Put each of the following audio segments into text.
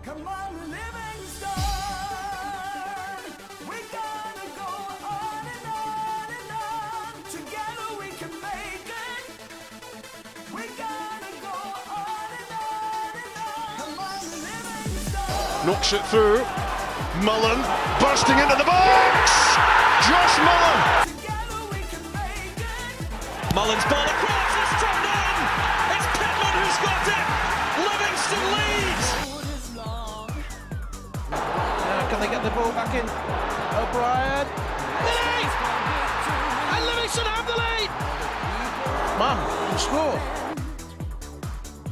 Come on, Livingston. We gotta go on and on and on. Together we can make it. We gotta go on and on and on. Come on, Livingston. Knocks it through. Mullen bursting into the box. Josh Mullen. Together we can make it. Mullen's ball across, it's turned in! It's Pittman who's got it! Livingston leads! Can they get the ball back in? O'Brien. Lead! And Livingston have the lead! Man, and score.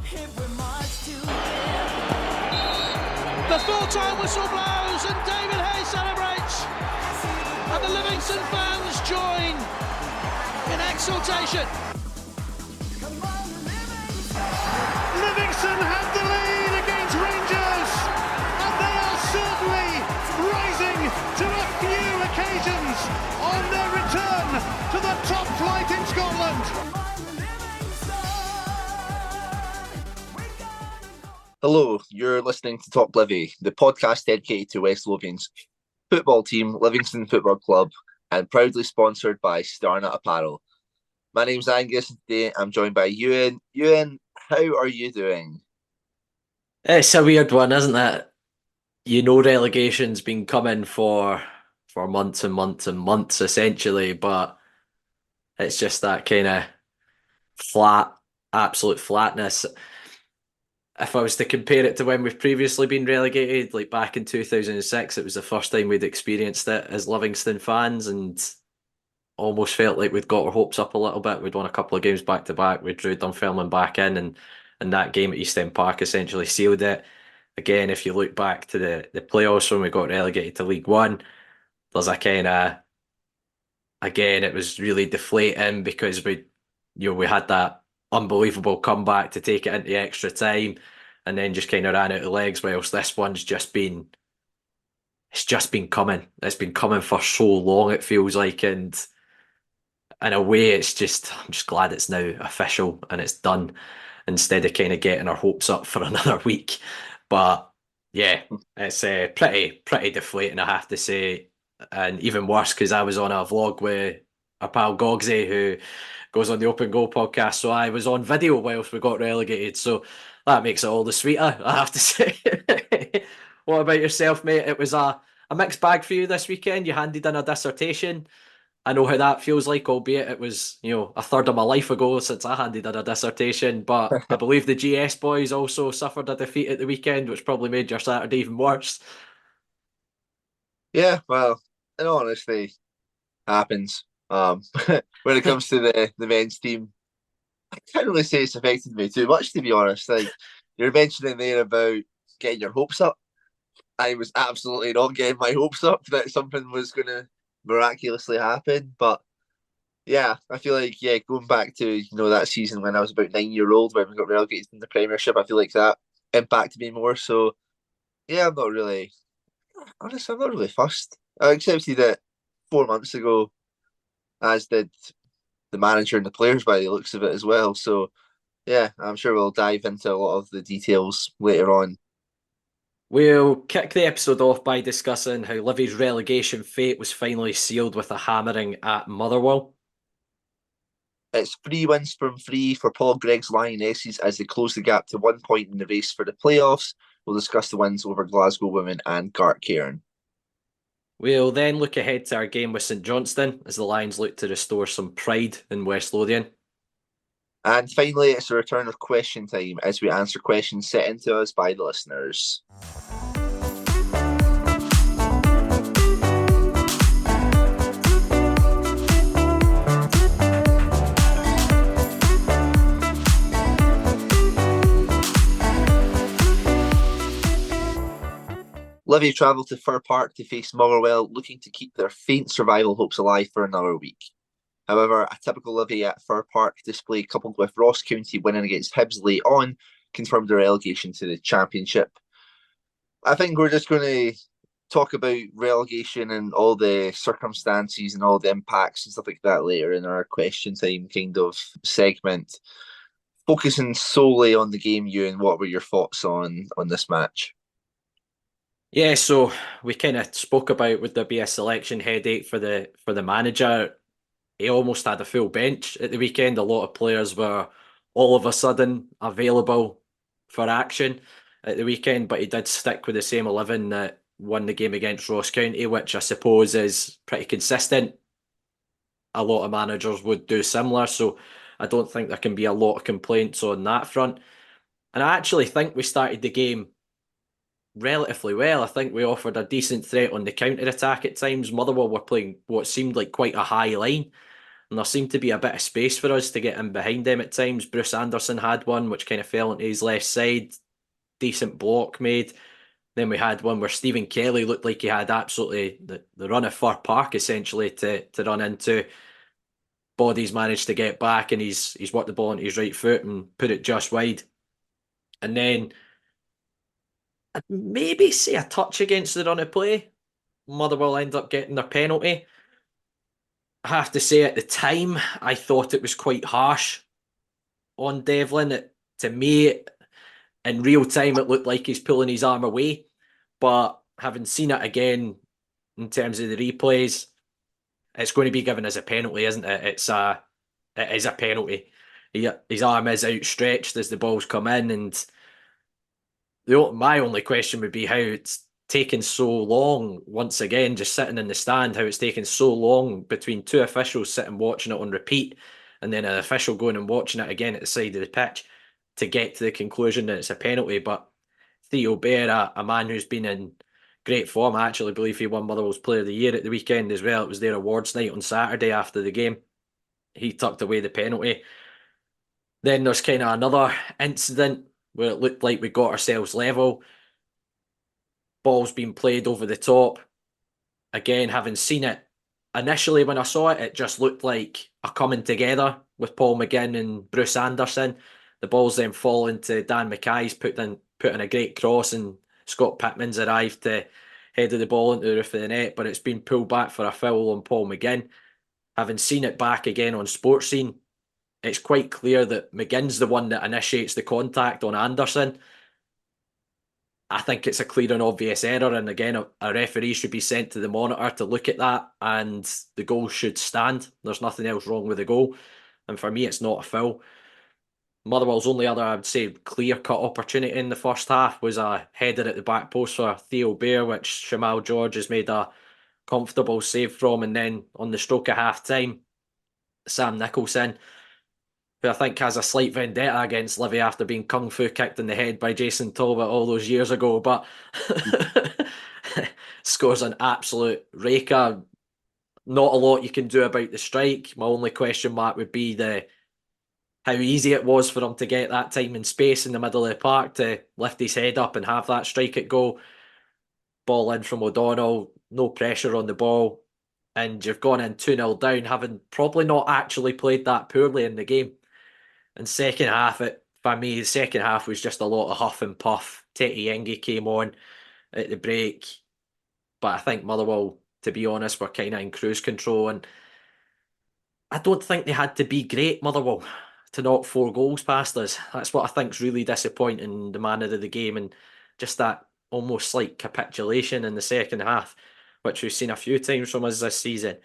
If we march together. The full-time whistle blows and David Hayes celebrates! And the Livingston fans join in exultation. Come on, Livingston. Livingston have the lead against Rangers, and they are certainly rising to a few occasions on their return to the top flight in Scotland. Come on, Livingston. We gotta go. Hello, you're listening to Talk Livi, the podcast dedicated to West Lothian's football team, Livingston Football Club, and proudly sponsored by Starnut Apparel. My name's Angus, and today I'm joined by Euan. Euan, how are you doing? It's a weird one, isn't it? You know, relegation's been coming for months and months and months, essentially, but it's just that kind of flat, absolute flatness. If I was to compare it to when we've previously been relegated, like back in 2006, it was the first time we'd experienced it as Livingston fans, and almost felt like we'd got our hopes up a little bit. We'd won a couple of games back to back. We drew Dunfermline back in, and that game at East End Park essentially sealed it. Again, if you look back to the playoffs when we got relegated to League One, there's a kind of, again, it was really deflating because we had that unbelievable comeback to take it into extra time, and then just kind of ran out of legs. Whilst this one's just been coming. It's been coming for so long, it feels like, and in a way, I'm just glad it's now official and it's done, instead of kind of getting our hopes up for another week. But yeah, it's pretty deflating, I have to say, and even worse because I was on a vlog with our pal Gogsy, who goes on the Open Goal podcast, so I was on video whilst we got relegated, so that makes it all the sweeter, I have to say. What about yourself, mate? It was a mixed bag for you this weekend. You handed in a dissertation. I know how that feels like, albeit it was, a third of my life ago since I handed in a dissertation, but I believe the GS boys also suffered a defeat at the weekend, which probably made your Saturday even worse. Yeah, well, in all honesty, happens. When it comes to the men's team, I can't really say it's affected me too much, to be honest. Like, you're mentioning there about getting your hopes up. I was absolutely not getting my hopes up that something was going to miraculously happen. But yeah, I feel like, going back to, that season when I was about 9-year-old, when we got relegated in the Premiership, I feel like that impacted me more. So yeah, I'm not really fussed. I accepted it 4 months ago, as did the manager and the players by the looks of it as well. So yeah, I'm sure we'll dive into a lot of the details later on. We'll kick the episode off by discussing how Livy's relegation fate was finally sealed with a hammering at Motherwell. It's 3 wins from 3 for Paul Greig's Lionesses as they close the gap to 1 point in the race for the playoffs. We'll discuss the wins over Glasgow Women and Gartcairn. We'll then look ahead to our game with St Johnstone as the Lions look to restore some pride in West Lothian. And finally, it's a return of question time as we answer questions sent in to us by the listeners. Livy travel to Fir Park to face Motherwell, looking to keep their faint survival hopes alive for another week. However, a typical Livy at Fir Park display coupled with Ross County winning against Hibs late on confirmed the relegation to the Championship. I think we're just going to talk about relegation and all the circumstances and all the impacts and stuff like that later in our question time kind of segment. Focusing solely on the game, Ewan, what were your thoughts on this match? Yeah, so we kind of spoke about would there be a selection headache for the manager. He almost had a full bench at the weekend. A lot of players were all of a sudden available for action at the weekend, but he did stick with the same 11 that won the game against Ross County, which I suppose is pretty consistent. A lot of managers would do similar, so I don't think there can be a lot of complaints on that front. And I actually think we started the game relatively well. I think we offered a decent threat on the counter attack at times. Motherwell were playing what seemed like quite a high line, and there seemed to be a bit of space for us to get in behind them at times. Bruce Anderson had one which kind of fell into his left side, decent block made. Then we had one where Stephen Kelly looked like he had absolutely the run of Fir Park essentially to run into. Bodies managed to get back, and he's worked the ball into his right foot and put it just wide. And then I'd maybe say a touch against the run of play. Motherwell end up getting their penalty. I have to say, at the time, I thought it was quite harsh on Devlin. To me, in real time, it looked like he's pulling his arm away. But having seen it again in terms of the replays, it's going to be given as a penalty, isn't it? It is a penalty. His arm is outstretched as the balls come in, and my only question would be how it's taken so long, once again, just sitting in the stand, how it's taken so long between two officials sitting watching it on repeat and then an official going and watching it again at the side of the pitch to get to the conclusion that it's a penalty. But Theo Bair, a man who's been in great form, I actually believe he won Motherwell's Player of the Year at the weekend as well. It was their awards night on Saturday after the game. He tucked away the penalty. Then there's kind of another incident where it looked like we got ourselves level. Ball's being played over the top. Again, having seen it initially when I saw it, it just looked like a coming together with Paul McGinn and Bruce Anderson. The ball's then falling to Dan Mackay's put in a great cross, and Scott Pittman's arrived to header the ball into the roof of the net, but it's been pulled back for a foul on Paul McGinn. Having seen it back again on Sports Scene, it's quite clear that McGinn's the one that initiates the contact on Anderson. I think it's a clear and obvious error, and again, a referee should be sent to the monitor to look at that, and the goal should stand. There's nothing else wrong with the goal, and for me, it's not a foul. Motherwell's only other, I would say, clear-cut opportunity in the first half was a header at the back post for Theo Bair, which Shamal George has made a comfortable save from, and then on the stroke of half-time, Sam Nicholson, who I think has a slight vendetta against Livy after being kung fu kicked in the head by Jason Talbot all those years ago, but scores an absolute raker. Not a lot you can do about the strike. My only question mark would be how easy it was for him to get that time and space in the middle of the park to lift his head up and have that strike at goal. Ball in from O'Donnell, no pressure on the ball, and you've gone in 2-0 down, having probably not actually played that poorly in the game. And second half, for me, the second half was just a lot of huff and puff. Tete Yengi came on at the break, but I think Motherwell, to be honest, were kind of in cruise control, and I don't think they had to be great, Motherwell, to knock 4 goals past us. That's what I think's really disappointing, the manner of the game, and just that almost like capitulation in the second half, which we've seen a few times from us this season.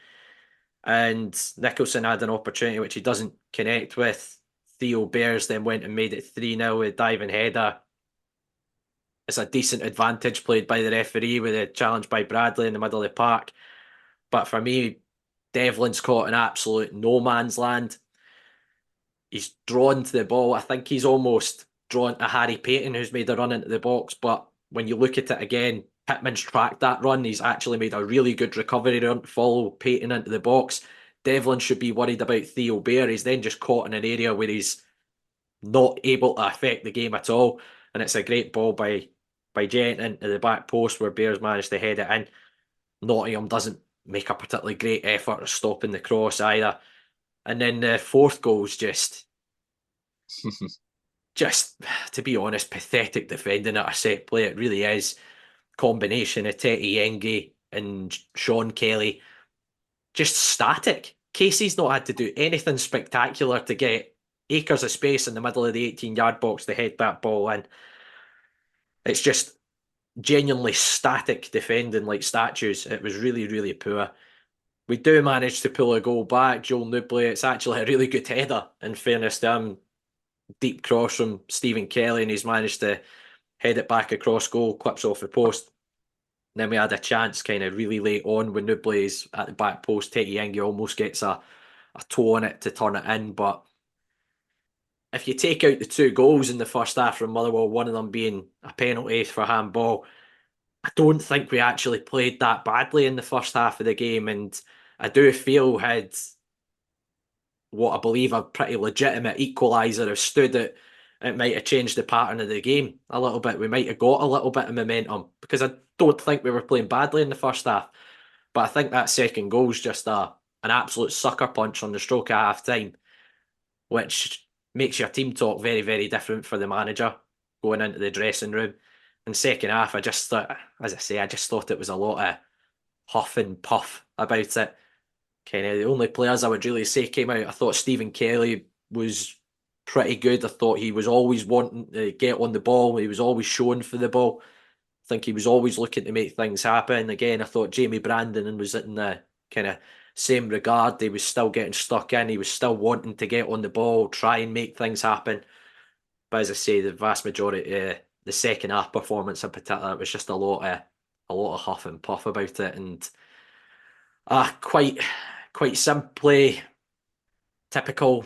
And Nicholson had an opportunity which he doesn't connect with. Theo Bears then went and made it 3-0 with a diving header. It's a decent advantage played by the referee with a challenge by Bradley in the middle of the park. But for me, Devlin's caught an absolute no man's land. He's drawn to the ball. I think he's almost drawn to Harry Payton, who's made a run into the box. But when you look at it again, Pittman's tracked that run. He's actually made a really good recovery run to follow Payton into the box. Devlin should be worried about Theo Bair. He's then just caught in an area where he's not able to affect the game at all. And it's a great ball by Gent into the back post where Bears managed to head it in. Nottingham doesn't make a particularly great effort of stopping the cross either. And then the fourth goal's just, to be honest, pathetic defending at a set play. It really is. Combination of Tete Yengi and Sean Kelly. Just static. Casey's not had to do anything spectacular to get acres of space in the middle of the 18-yard box to head that ball in. It's just genuinely static defending like statues. It was really, really poor. We do manage to pull a goal back. Joel Newbley, it's actually a really good header, in fairness to him. Deep cross from Stephen Kelly, and he's managed to head it back across goal, clips off the post. And then we had a chance kind of really late on when Newbley's at the back post. Teki Ingi almost gets a toe on it to turn it in. But if you take out the 2 goals in the first half from Motherwell, one of them being a penalty for handball, I don't think we actually played that badly in the first half of the game. And I do feel had what I believe a pretty legitimate equaliser have stood it might have changed the pattern of the game a little bit. We might have got a little bit of momentum because I don't think we were playing badly in the first half. But I think that second goal is just an absolute sucker punch on the stroke of half time, which makes your team talk very, very different for the manager going into the dressing room. And second half, I just thought, as I say, I just thought it was a lot of huff and puff about it. Kind of the only players I would really say came out. I thought Stephen Kelly was pretty good. I thought he was always wanting to get on the ball. He was always showing for the ball. I think he was always looking to make things happen. Again, I thought Jamie Brandon was in the kind of same regard. He was still getting stuck in. He was still wanting to get on the ball, try and make things happen. But as I say, the vast majority, the second half performance in particular, it was just a lot of huff and puff about it, and quite simply typical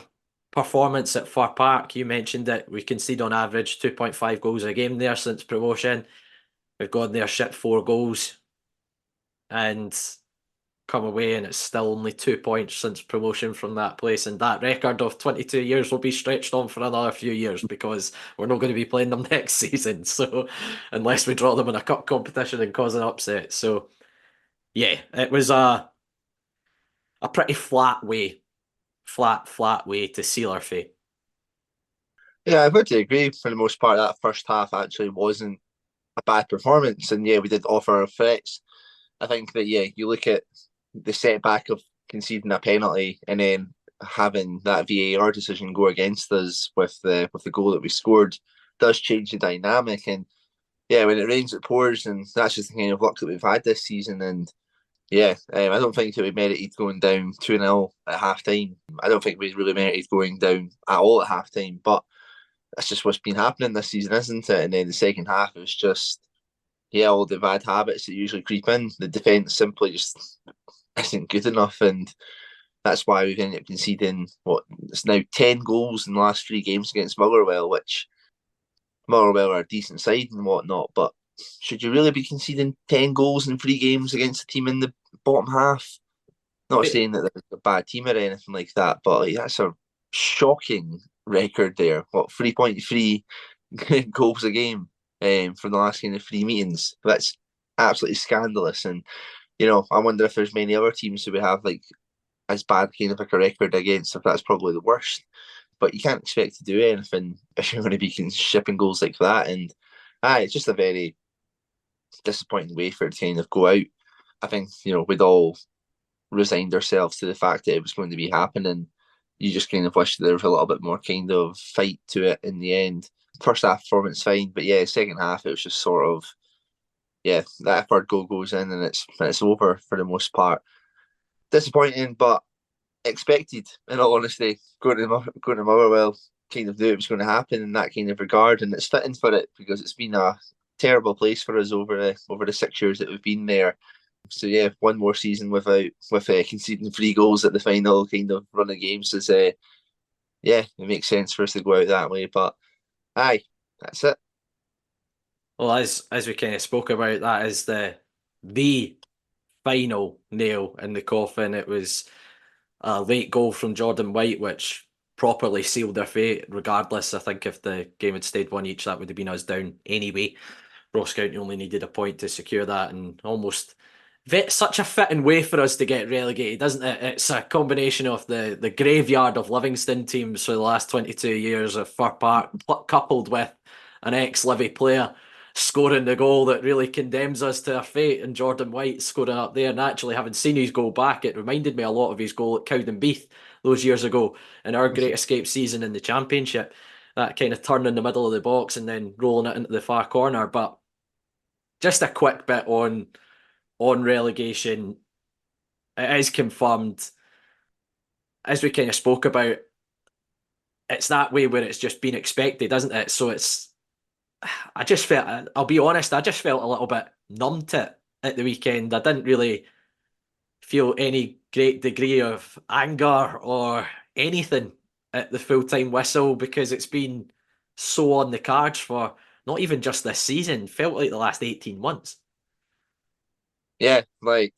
performance at Fir Park. You mentioned it. We concede on average 2.5 goals a game there since promotion. We've gone there, shipped 4 goals, and come away, and it's still only 2 points since promotion from that place. And that record of 22 years will be stretched on for another few years because we're not going to be playing them next season. So, unless we draw them in a cup competition and cause an upset. So, yeah, it was a pretty flat way to seal our fate. Yeah, I've got to agree for the most part. That first half actually wasn't a bad performance, and yeah, we did offer our threats. I think that yeah, you look at the setback of conceding a penalty and then having that VAR decision go against us with the goal that we scored does change the dynamic. And yeah, when it rains, it pours, and that's just the kind of luck that we've had this season. And yeah, I don't think that we merited going down 2-0 at half time. I don't think we really merited going down at all at half time, but that's just what's been happening this season, isn't it? And then the second half, it was just, yeah, all the bad habits that usually creep in. The defence simply just isn't good enough, and that's why we've ended up conceding what it's now 10 goals in the last 3 games against Motherwell, which Motherwell are a decent side and whatnot, but should you really be conceding 10 goals in 3 games against a team in the bottom half? Not saying that they're a bad team or anything like that, but like, that's a shocking record there. What, 3.3 goals a game from the last kind of 3 meetings? That's absolutely scandalous. And, you know, I wonder if there's many other teams who we have like as bad kind of like a record against, if that's probably the worst. But you can't expect to do anything if you're going to be shipping goals like that. And it's just a very disappointing way for it to kind of go out. I think, you know, we'd all resigned ourselves to the fact that it was going to be happening. You just kind of wish that there was a little bit more kind of fight to it in the end. First half performance fine, but yeah, second half it was just sort of, yeah, that third goal goes in and it's over for the most part. Disappointing, but expected. In all honesty, going to Motherwell, kind of knew it was going to happen in that kind of regard, and it's fitting for it because it's been a terrible place for us over the 6 years that we've been there. So yeah, one more season with conceding 3 goals at the final kind of run of games is yeah, it makes sense for us to go out that way. But aye, that's it. Well, as we kind of spoke about, that is the final nail in the coffin. It was a late goal from Jordan White, which properly sealed their fate. Regardless, I think if the game had stayed 1 each, that would have been us down anyway. Ross County only needed a point to secure that, and almost such a fitting way for us to get relegated, isn't it? It's a combination of the graveyard of Livingston teams for the last 22 years of Fir Park, coupled with an ex-Livy player scoring the goal that really condemns us to our fate, and Jordan White scoring up there. And actually, having seen his goal back, it reminded me a lot of his goal at Cowdenbeath those years ago in our Great Escape season in the Championship. That kind of turn in the middle of the box and then rolling it into the far corner. But just a quick bit on relegation. It is confirmed, as we kind of spoke about. It's that way where it's just been expected, isn't it? So I just felt, I'll be honest, I just felt a little bit numb to it at the weekend. I didn't really feel any great degree of anger or anything at the full-time whistle, because it's been so on the cards for not even just this season, felt like the last 18 months. Yeah, like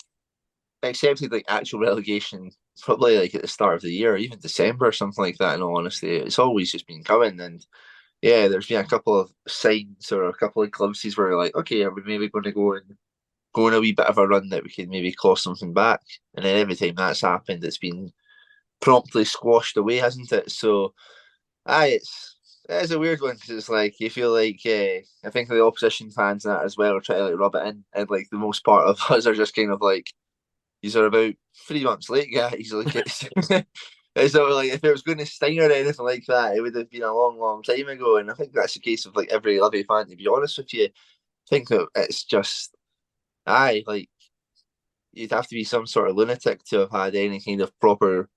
accepted like actual relegation probably like at the start of the year, or even December or something like that. In all honesty, it's always just been coming, and yeah, there's been a couple of signs or a couple of glimpses where you're like, okay, are we maybe going to go on a wee bit of a run that we can maybe claw something back? And then every time that's happened, it's been promptly squashed away, hasn't it? So, it's a weird one, because it's like you feel like I think the opposition fans and that as well are trying to like rub it in, and like the most part of us are just kind of like, these are about 3 months late, guys. Like it's not like if it was going to sting or anything like that, it would have been a long, long time ago. And I think that's the case of like every Livy fan. To be honest with you, I think that it's just like you'd have to be some sort of lunatic to have had any kind of proper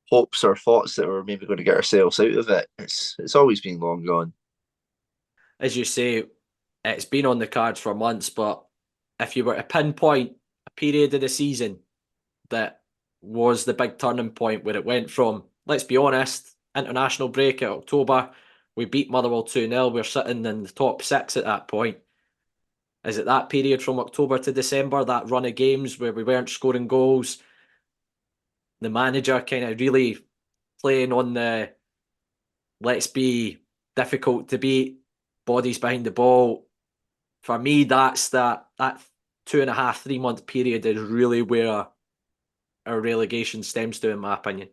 hopes or thoughts that we're maybe going to get ourselves out of it. It's always been long gone. As you say, it's been on the cards for months, but if you were to pinpoint a period of the season that was the big turning point, where it went from, let's be honest, international break in October, we beat Motherwell 2-0, we're sitting in the top 6 at that point. Is it that period from October to December, that run of games where we weren't scoring goals, the manager kind of really playing on the let's be difficult to beat, bodies behind the ball? For me, that's that 2.5, 3 month period is really where our relegation stems to, in my opinion.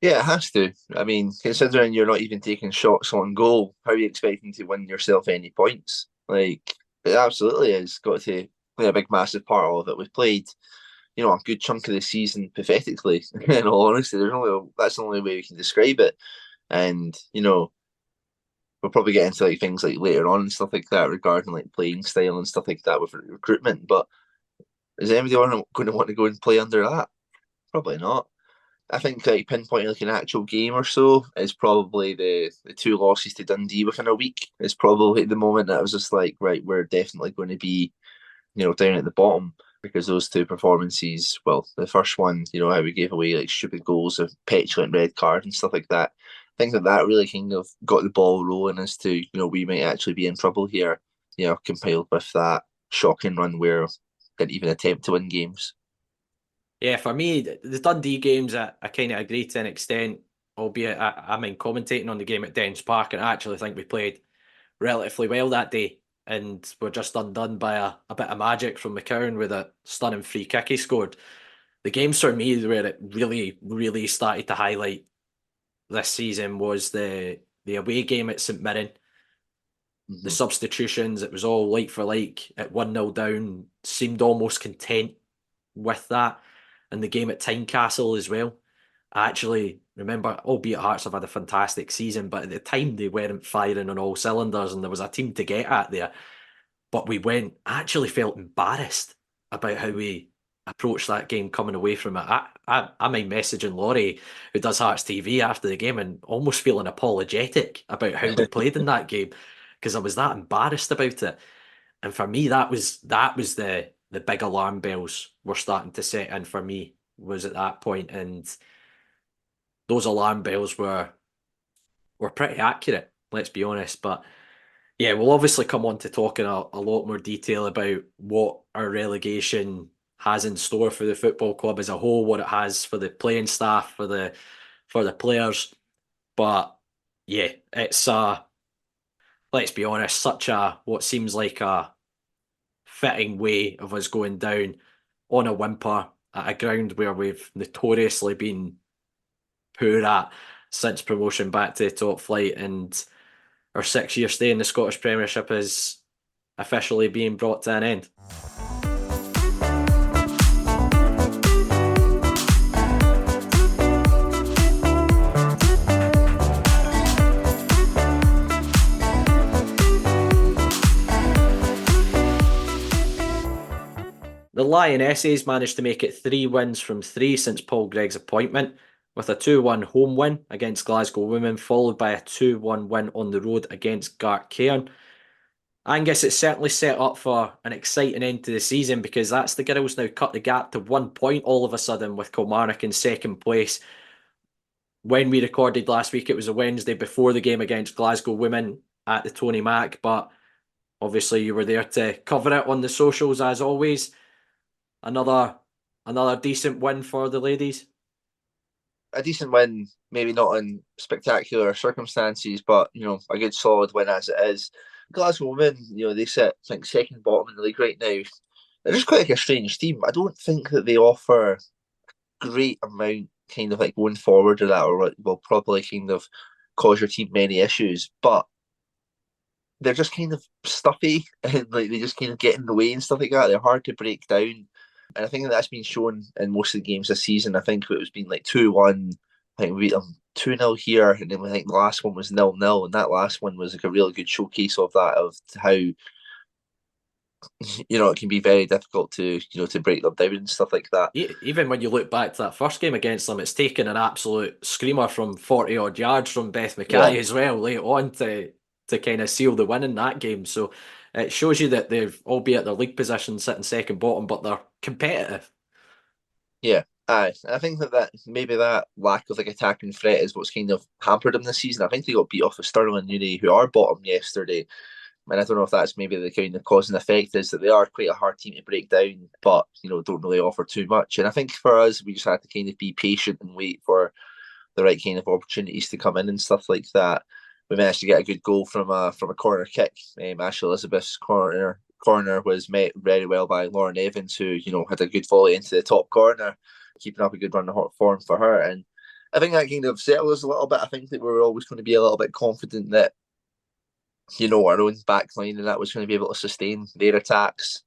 Yeah, it has to. I mean, considering you're not even taking shots on goal, how are you expecting to win yourself any points? Like, it absolutely has got to play a big, massive part of it. We've played, a good chunk of the season pathetically. In all honesty, that's the only way we can describe it. And we'll probably get into like things like later on and stuff like that regarding like playing style and stuff like that with recruitment. But is anybody going to want to go and play under that? Probably not. I think like pinpointing like an actual game or so is probably the 2 losses to Dundee within a week is probably the moment that I was just like, right, we're definitely going to be, down at the bottom, because those 2 performances, well, the first one, how we gave away like stupid goals, of petulant red card and stuff like that. I think that really kind of got the ball rolling as to, we might actually be in trouble here, compiled with that shocking run where didn't even attempt to win games. Yeah, for me, the Dundee games, I kind of agree to an extent, albeit I'm commentating on the game at Dens Park, and I actually think we played relatively well that day, and we're just undone by a bit of magic from McCowan with a stunning free kick he scored. The games for me where it really, really started to highlight this season was the away game at St Mirren. Mm-hmm. The substitutions, it was all like for like at 1-0 down, seemed almost content with that. And the game at Tynecastle as well. I actually remember, albeit Hearts have had a fantastic season, but at the time they weren't firing on all cylinders and there was a team to get at there. But I actually felt embarrassed about how we approached that game coming away from it. I mind messaging Laurie, who does Hearts TV, after the game and almost feeling apologetic about how we played in that game, because I was that embarrassed about it. And for me, that was the big alarm bells were starting to set in for me, was at that point. And those alarm bells were pretty accurate, let's be honest. But yeah, we'll obviously come on to talk in a lot more detail about what our relegation has in store for the football club as a whole, what it has for the playing staff, for the players. But yeah, it's let's be honest, such what seems like a fitting way of us going down on a whimper at a ground where we've notoriously been poor at since promotion back to the top flight, and our 6-year stay in the Scottish Premiership is officially being brought to an end. The Lionesses managed to make it 3 wins from 3 since Paul Greig's appointment, with a 2-1 home win against Glasgow Women, followed by a 2-1 win on the road against Gartcairn. Angus, it's certainly set up for an exciting end to the season, because that's the girls now cut the gap to 1 point all of a sudden, with Kilmarnock in second place. When we recorded last week, it was a Wednesday before the game against Glasgow Women at the Tony Mac, but obviously you were there to cover it on the socials as always. Another decent win for the ladies. A decent win, maybe not in spectacular circumstances, but a good solid win as it is. Glasgow Women, they sit, I think, second bottom in the league right now. They're just quite like a strange team. I don't think that they offer great amount kind of like going forward or that, or will probably kind of cause your team many issues, but they're just kind of stuffy and like they just kind of get in the way and stuff like that. They're hard to break down. And I think that's been shown in most of the games this season. I think it was been like 2-1. I think we beat them 2-0 here, and then I think the last one was 0-0, and that last one was like a really good showcase of that, of how it can be very difficult to to break them down and stuff like that. Even when you look back to that first game against them, it's taken an absolute screamer from 40 odd yards from Beth Mackay as well late on to kind of seal the win in that game. So it shows you that they've, albeit their league position sitting second bottom, but they're competitive. Yeah, aye. I think that maybe that lack of like attacking threat is what's kind of hampered them this season. I think they got beat off of Stirling Uni, who are bottom yesterday. And I don't know if that's maybe the kind of cause and effect is that they are quite a hard team to break down, but don't really offer too much. And I think for us, we just had to kind of be patient and wait for the right kind of opportunities to come in and stuff like that. We managed to get a good goal from a corner kick. Ashley Elizabeth's corner was met very well by Lauren Evans, who had a good volley into the top corner, keeping up a good run of form for her. And I think that kind of settled us a little bit. I think that we were always going to be a little bit confident that our own back line and that was going to be able to sustain their attacks.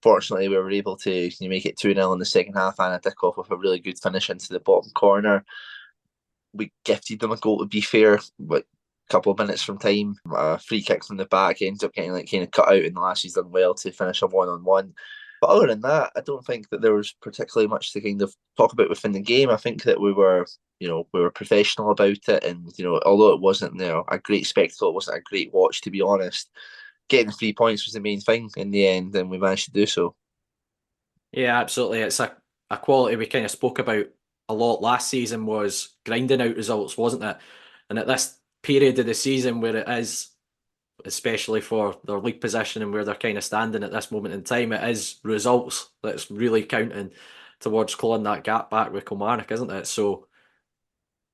Fortunately, we were able to make it 2-0 in the second half. Anna Dickoff with a really good finish into the bottom corner. We gifted them a goal, to be fair, but a couple of minutes from time. A free kick from the back ends up getting kind of cut out, and the Lassie's done well to finish a 1-on-1. But other than that, I don't think that there was particularly much to kind of talk about within the game. I think that we were professional about it, and although it wasn't a great spectacle, it wasn't a great watch, to be honest. Getting 3 points was the main thing in the end, and we managed to do so. Yeah, absolutely. It's a quality we kind of spoke about a lot last season, was grinding out results, wasn't it? And at this period of the season where it is, especially for their league position and where they're kind of standing at this moment in time, it is results that's really counting towards clawing that gap back with Kilmarnock, isn't it? So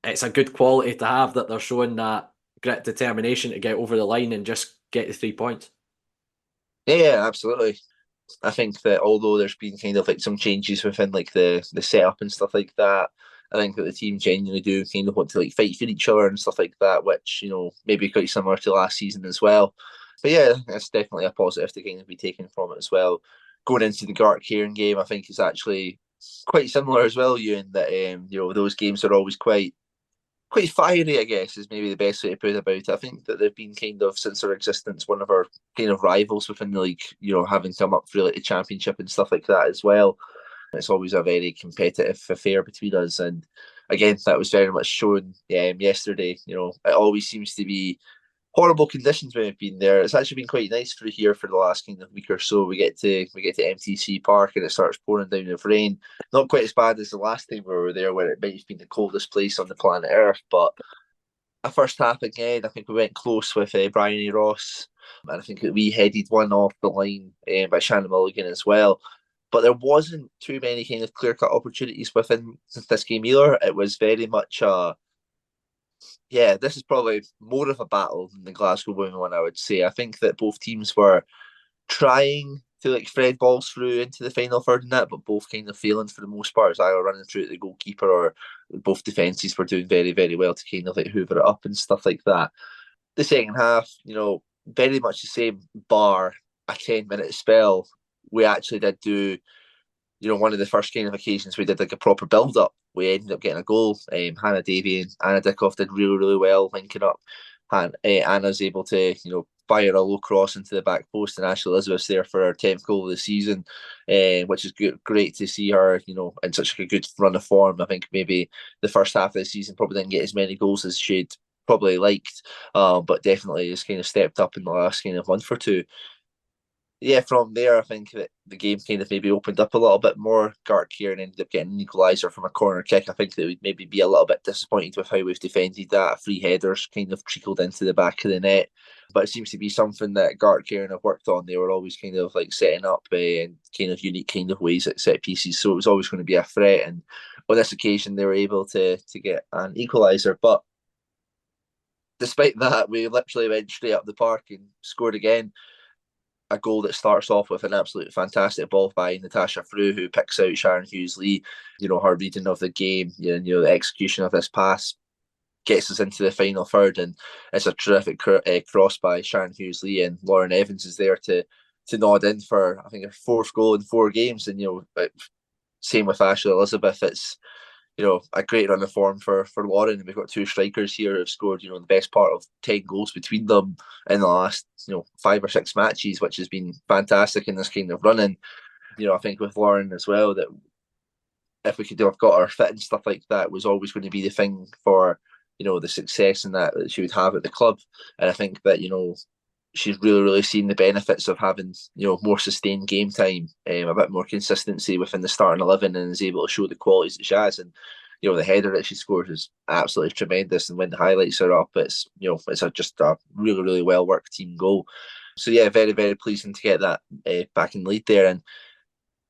it's a good quality to have that they're showing that grit, determination to get over the line and just get the 3 points. Yeah, absolutely. I think that although there's been kind of like some changes within like the setup and stuff like that, I think that the team genuinely do kind of want to like fight for each other and stuff like that, which maybe quite similar to last season as well. But yeah, that's definitely a positive to kind of be taken from it as well. Going into the Gartcairn game, I think is actually quite similar as well, Euan, that those games are always quite fiery, I guess, is maybe the best way to put it about it. I think that they've been kind of, since their existence, one of our kind of rivals within the league, having come up through like the championship and stuff like that as well. It's always a very competitive affair between us. And again, that was very much shown yesterday. It always seems to be horrible conditions when we've been there. It's actually been quite nice through here for the last kind of week or so. We get to MTC Park and it starts pouring down with rain. Not quite as bad as the last time we were there, where it might have been the coldest place on the planet Earth. But a first half again, I think we went close with Bryony Ross, and I think that we headed one off the line by Shannon Mulligan as well. But there wasn't too many kind of clear-cut opportunities within this game either. It was very much this is probably more of a battle than the Glasgow Women one, I would say. I think that both teams were trying to like thread balls through into the final third net, but both kind of failing for the most part, as either running through at the goalkeeper or both defences were doing very, very well to kind of like hoover it up and stuff like that. The second half, very much the same, bar a 10-minute spell. We actually did do, one of the first kind of occasions we did like a proper build-up. We ended up getting a goal. Hannah Davey and Anna Dickoff did really, really well linking up. Anna's able to, fire a low cross into the back post, and Ashley Elizabeth's there for her 10th goal of the season, which is great to see her, in such a good run of form. I think maybe the first half of the season probably didn't get as many goals as she'd probably liked, but definitely has kind of stepped up in the last kind of month or two. Yeah, from there, I think that the game kind of maybe opened up a little bit more. Gartcairn ended up getting an equaliser from a corner kick. I think that we'd maybe be a little bit disappointed with how we've defended that. Free headers kind of trickled into the back of the net. But it seems to be something that Gartcairn have worked on. They were always kind of like setting up in kind of unique kind of ways at set pieces. So it was always going to be a threat. And on this occasion, they were able to get an equaliser. But despite that, we literally went straight up the park and scored again. A goal that starts off with an absolute fantastic ball by Natasha Frew, who picks out Sharon Hughes-Lee. Her reading of the game, the execution of this pass gets us into the final third, and it's a terrific cross by Sharon Hughes-Lee, and Lauren Evans is there to nod in for, I think, her 4th goal in 4 games. And same with Ashley Elizabeth. It's a great run of form for Lauren, and we've got 2 strikers here who've scored, the best part of 10 goals between them in the last, 5 or 6 matches, which has been fantastic in this kind of running. I think with Lauren as well, that if we could have got her fit and stuff like that, was always going to be the thing for, the success and that she would have at the club. And I think that, she's really seen the benefits of having, more sustained game time, a bit more consistency within the starting 11, and is able to show the qualities that she has. And the header that she scores is absolutely tremendous. And when the highlights are up, it's just a really well worked team goal. So yeah, very pleasing to get that back in the lead there. And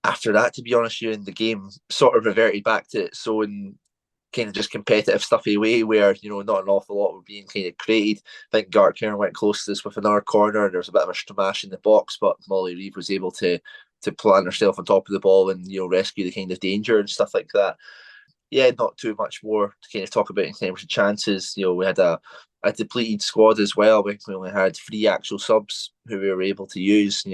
after that, to be honest, the game sort of reverted back to its own kind of just competitive stuffy way, where not an awful lot were being kind of created. I think Gartcairn went close to this with another corner, and there was a bit of a stramash in the box, but Molly Reeve was able to plant herself on top of the ball and rescue the kind of danger and stuff like that. Yeah, not too much more to kind of talk about in terms of chances. We had a depleted squad as well. We only had 3 actual subs who we were able to use.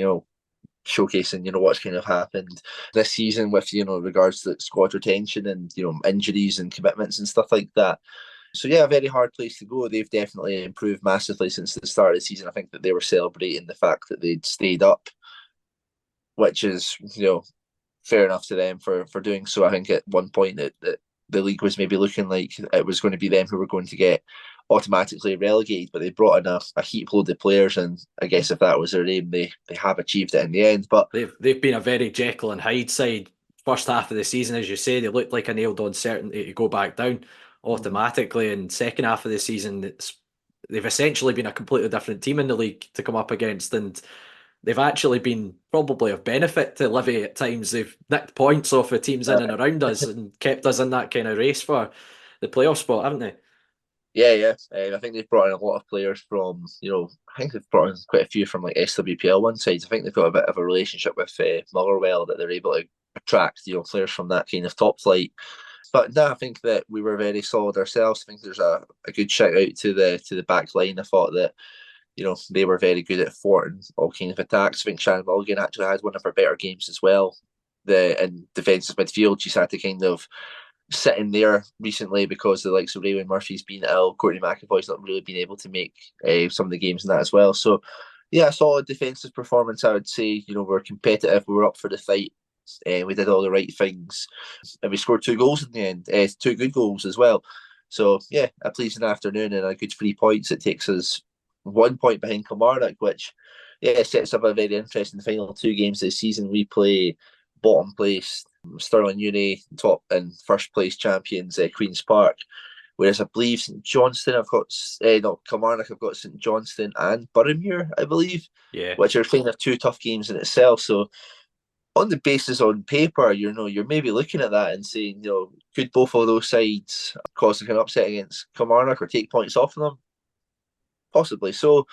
Showcasing what's kind of happened this season with regards to squad retention and injuries and commitments and stuff like that. So yeah, a very hard place to go. They've definitely improved massively since the start of the season. I think that they were celebrating the fact that they'd stayed up, which is fair enough to them for doing so. I think at one point that the league was maybe looking like it was going to be them who were going to get automatically relegated, but they brought in a heap load of players, and I guess if that was their aim, they have achieved it in the end. But they've been a very Jekyll and Hyde side. First half of the season, as you say, they looked like a nailed-on certainty to go back down automatically. And second half of the season, they've essentially been a completely different team in the league to come up against, and they've actually been probably of benefit to Livi at times. They've nicked points off the teams in and around us and kept us in that kind of race for the playoff spot, haven't they? Yeah. I think they've brought in a lot of players from, I think they've brought in quite a few from like SWPL one side. I think they've got a bit of a relationship with Motherwell, that they're able to attract, players from that kind of top flight. But no, I think that we were very solid ourselves. I think there's a good shout out to the back line. I thought that, they were very good at thwarting all kind of attacks. I think Shannon Mulligan actually had one of her better games as well. In defensive midfield, she's had to kind of sit in there recently because the likes of Raywin Murphy's been ill. Courtney McAvoy's not really been able to make some of the games in that as well. So yeah, solid defensive performance, I would say. We're competitive, we were up for the fight, we did all the right things, and we scored 2 goals in the end, 2 good goals as well. So yeah, a pleasing afternoon and a good 3 points. It takes us 1 point behind Kilmarnock, which sets up a very interesting final 2 games this season. We play bottom place Stirling Uni, top and first place champions Queen's Park, whereas I believe St Johnstone Kilmarnock have got St Johnstone and Boroughmuir, I believe, which are kind of 2 tough games in itself. So on the basis on paper, you're maybe looking at that and saying, could both of those sides cause an upset against Kilmarnock or take points off of them? Possibly. So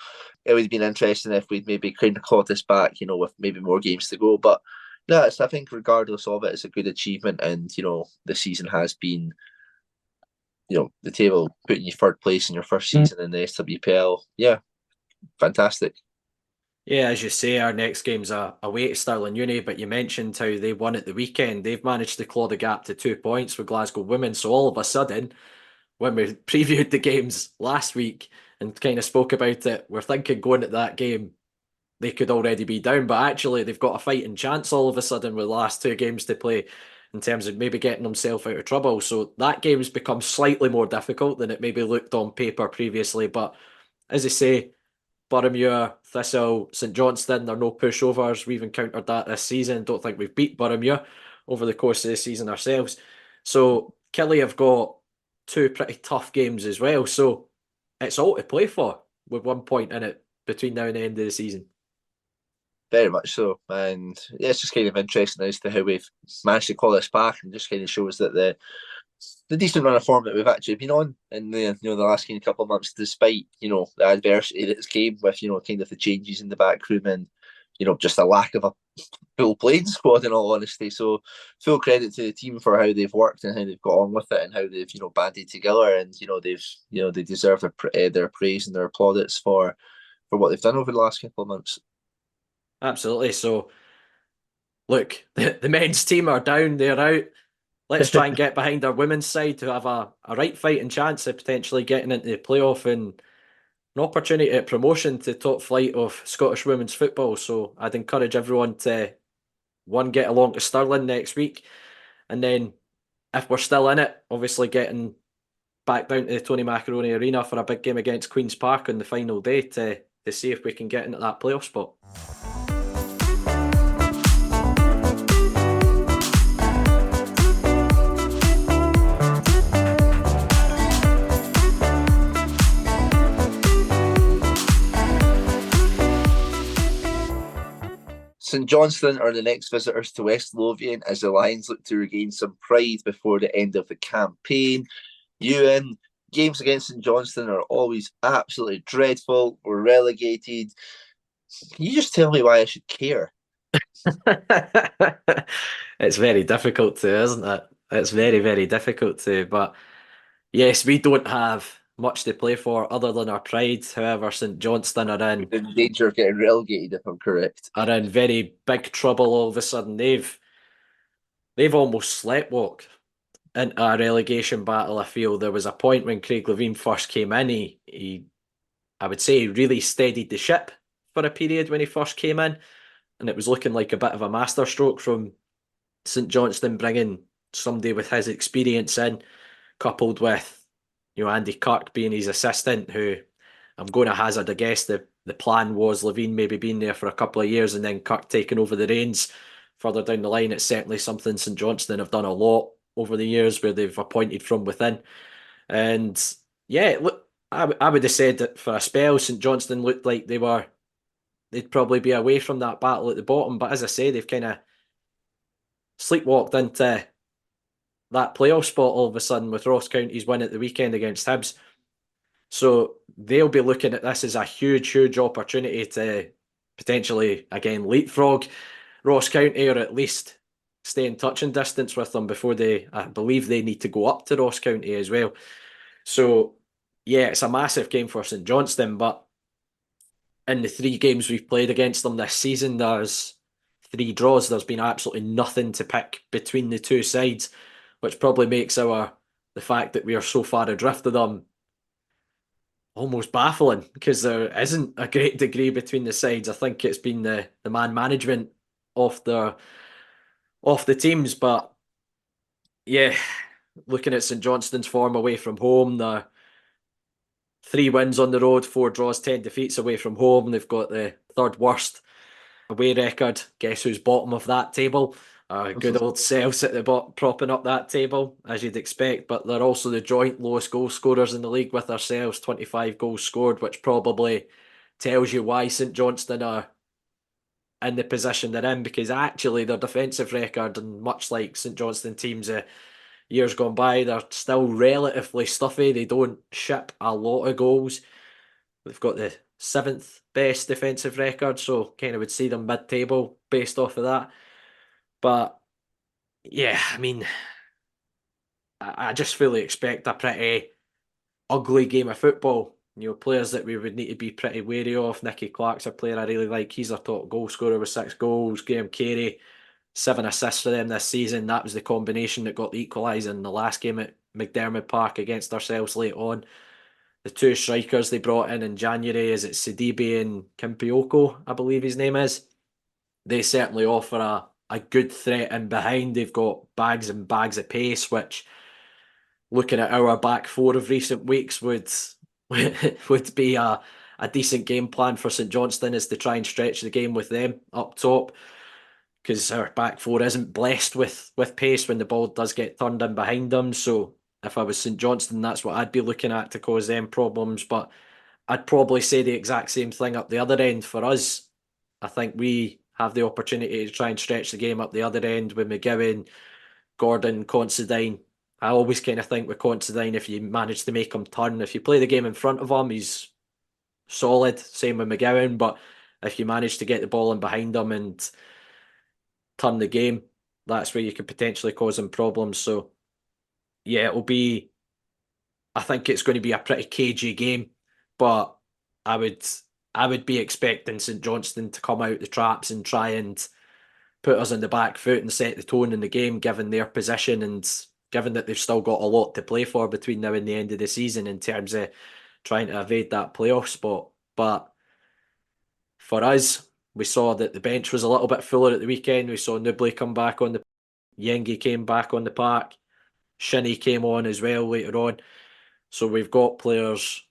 it would have been interesting if we'd maybe kind of clawed this back, with maybe more games to go. But no, I think regardless of it, it's a good achievement. And, the season has been, the table putting you 3rd place in your first season in the SWPL. Yeah, fantastic. Yeah, as you say, our next game's away to Stirling Uni, but you mentioned how they won at the weekend. They've managed to claw the gap to 2 points with Glasgow Women. So all of a sudden, when we previewed the games last week, and kind of spoke about it. We're thinking going at that game, they could already be down, but actually they've got a fighting chance all of a sudden with the last 2 games to play in terms of maybe getting themselves out of trouble. So that game's become slightly more difficult than it maybe looked on paper previously. But as I say, Boroughmuir, Thistle, St Johnstone, they're no pushovers. We've encountered that this season. Don't think we've beat Boroughmuir over the course of the season ourselves. So Killie have got 2 pretty tough games as well. So it's all to play for with 1 point in it between now and the end of the season. Very much so, and yeah, it's just kind of interesting as to how we've managed to call this back, and just kind of shows that the decent run of form that we've actually been on in the the last kind of couple of months, despite the adversity that's came with kind of the changes in the back room and just a lack of a full playing squad, in all honesty. So full credit to the team for how they've worked and how they've got on with it and how they've banded together, and they deserve their praise and their plaudits for what they've done over the last couple of months. Absolutely. So, look, the men's team are down, they're out. Let's try and get behind our women's side to have a right fighting chance of potentially getting into the playoff and an opportunity at promotion to top flight of Scottish women's football. So I'd encourage everyone to, one, get along to Stirling next week, and then if we're still in it, obviously getting back down to the Tony Macaroni Arena for a big game against Queen's Park on the final day to see if we can get into that playoff spot. St Johnstone are the next visitors to West Lothian as the Lions look to regain some pride before the end of the campaign. Euan, games against St Johnstone are always absolutely dreadful. We're relegated. Can you just tell me why I should care? It's very difficult to, isn't it? It's very, very difficult to. But yes, we don't have much to play for other than our pride. However, St Johnstone are in danger of getting relegated, if I'm correct. Are in very big trouble all of a sudden. They've almost sleptwalked into a relegation battle. I feel there was a point when Craig Levein first came in. He I would say, really steadied the ship for a period when he first came in, and it was looking like a bit of a masterstroke from St Johnstone, bringing somebody with his experience in, coupled with Andy Kirk being his assistant, who I'm going to hazard a guess the plan was Levein maybe being there for a couple of years and then Kirk taking over the reins further down the line. It's certainly something St Johnstone have done a lot over the years where they've appointed from within. And yeah, look, I would have said that for a spell, St Johnstone looked like they'd probably be away from that battle at the bottom. But as I say, they've kind of sleepwalked into that playoff spot all of a sudden with Ross County's win at the weekend against Hibs. So they'll be looking at this as a huge, huge opportunity to potentially, again, leapfrog Ross County, or at least stay in touching distance with them before I believe they need to go up to Ross County as well. So yeah, it's a massive game for St Johnstone, but in the 3 games we've played against them this season, there's 3 draws. There's been absolutely nothing to pick between the 2 sides, which probably makes the fact that we are so far adrift of them almost baffling, because there isn't a great degree between the sides. I think it's been the man management of the teams, but yeah, looking at St Johnstone's form away from home, they're 3 wins on the road, 4 draws, 10 defeats away from home. They've got the 3rd worst away record. Guess who's bottom of that table? Good old selves at the bottom, propping up that table, as you'd expect. But they're also the joint lowest goal scorers in the league with ourselves, 25 goals scored, which probably tells you why St Johnstone are in the position they're in, because actually their defensive record, and much like St Johnstone teams years gone by, they're still relatively stuffy. They don't ship a lot of goals. They've got the 7th best defensive record, so kind of would see them mid-table based off of that. But yeah, I mean, I just fully expect a pretty ugly game of football. Players that we would need to be pretty wary of. Nicky Clark's a player I really like. He's our top goal scorer with 6 goals. Graham Carey, 7 assists for them this season. That was the combination that got the equaliser in the last game at McDermott Park against ourselves late on. the two strikers they brought in January, is it Sidibe and Kimpioko, I believe his name is. They certainly offer a good threat in behind. They've got bags and bags of pace, which, looking at our back four of recent weeks, would be a decent game plan for St Johnstone, is to try and stretch the game with them up top, because our back four isn't blessed with pace when the ball does get turned in behind them. So if I was St Johnstone, that's what I'd be looking at to cause them problems. But I'd probably say the exact same thing up the other end for us. I think we have the opportunity to try and stretch the game up the other end with McGowan, Gordon, Considine. I always kind of think with Considine, if you manage to make him turn, if you play the game in front of him, he's solid. Same with McGowan. But if you manage to get the ball in behind him and turn the game, that's where you could potentially cause him problems. So yeah, I think it's going to be a pretty cagey game, but I would be expecting St Johnstone to come out the traps and try and put us on the back foot and set the tone in the game, given their position and given that they've still got a lot to play for between now and the end of the season in terms of trying to evade that playoff spot. But for us, we saw that the bench was a little bit fuller at the weekend. We saw Nibley come back on the Yengi came back on the park. Shinnie came on as well later on. So we've got players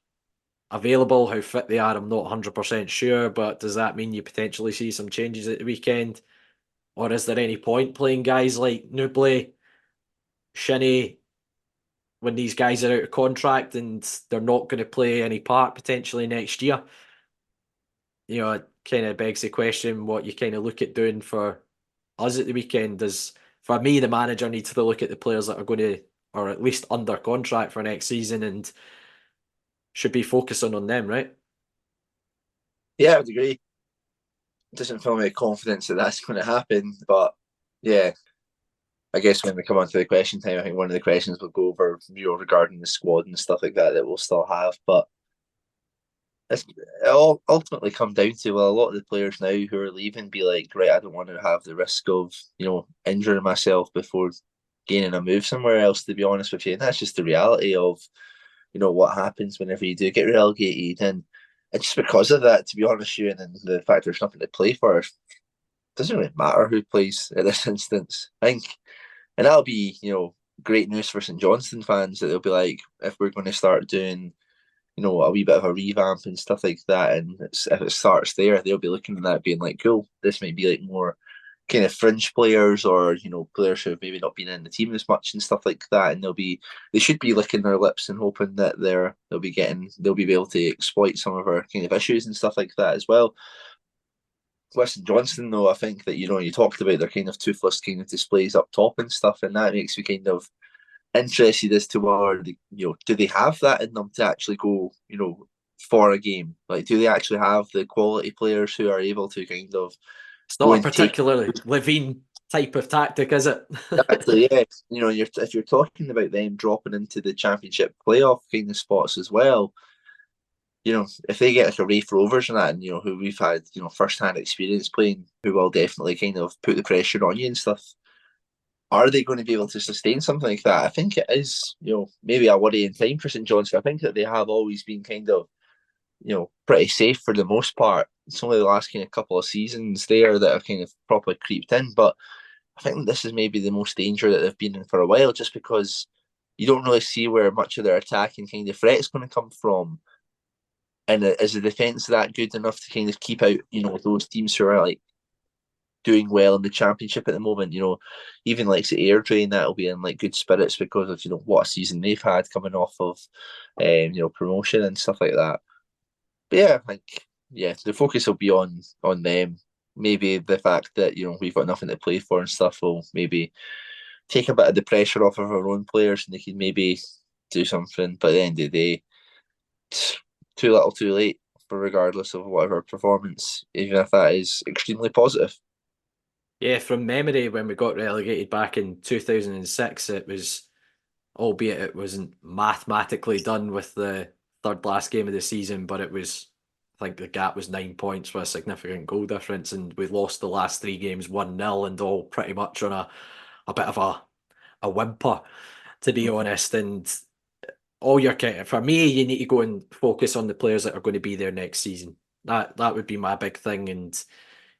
available. How fit they are, I'm not 100% sure, but does that mean you potentially see some changes at the weekend? Or is there any point playing guys like Nubley, Shinnie, when these guys are out of contract and they're not going to play any part potentially next year? You know, it kind of begs the question what you kind of look at doing for us at the weekend. For me, the manager needs to look at the players that are going to, or at least under contract for next season, and should be focusing on them, right? Yeah, I would agree. It doesn't fill me with confidence that that's going to happen, but yeah, I guess when we come on to the question time, I think one of the questions we'll go over, regarding the squad and stuff like that we'll still have. But it all ultimately come down to, well, a lot of the players now who are leaving be like, right, I don't want to have the risk of, injuring myself before gaining a move somewhere else, to be honest with you. And that's just the reality of, what happens whenever you do get relegated. And it's just because of that, to be honest with you, and then the fact there's nothing to play for, it doesn't really matter who plays in this instance, I think. And that'll be, great news for St Johnstone fans, that they'll be like, if we're going to start doing, a wee bit of a revamp and stuff like that, and if it starts there, they'll be looking at that being like, cool, this might be like more kind of fringe players, or players who have maybe not been in the team as much and stuff like that, and they should be licking their lips and hoping that they'll be able to exploit some of our kind of issues and stuff like that as well. West Johnston, though, I think that you talked about their kind of toothless kind of displays up top and stuff, and that makes me kind of interested as to whether do they have that in them to actually go for a game? Like, do they actually have the quality players who are able to kind of It's go not a and take particularly Levine type of tactic, is it? exactly? Yeah, if you're talking about them dropping into the championship playoff kind of spots as well. If they get like a Rafe Rovers and that, and who we've had first hand experience playing, who will definitely kind of put the pressure on you and stuff. Are they going to be able to sustain something like that? I think it is, maybe a worrying time for St John's. I think that they have always been kind of, pretty safe for the most part. It's only the last kind of couple of seasons there that have kind of properly creeped in. But I think this is maybe the most danger that they've been in for a while, just because you don't really see where much of their attacking kind of threat is going to come from. And is the defence that good enough to kind of keep out, those teams who are like doing well in the championship at the moment? Even like the Airdrie, that'll be in like good spirits because of what a season they've had coming off of promotion and stuff like that. But yeah, I think the focus will be on them. Maybe the fact that we've got nothing to play for and stuff will maybe take a bit of the pressure off of our own players, and they can maybe do something. But at the end of the day, it's too little, too late, for regardless of whatever performance, even if that is extremely positive. Yeah, from memory, when we got relegated back in 2006, it was, albeit it wasn't mathematically done with the third last game of the season, but it was, I think the gap was 9 points with a significant goal difference, and we lost the last three games 1-0, and all pretty much on a bit of a whimper, to be honest. And all your for me, you need to go and focus on the players that are going to be there next season. That would be my big thing, and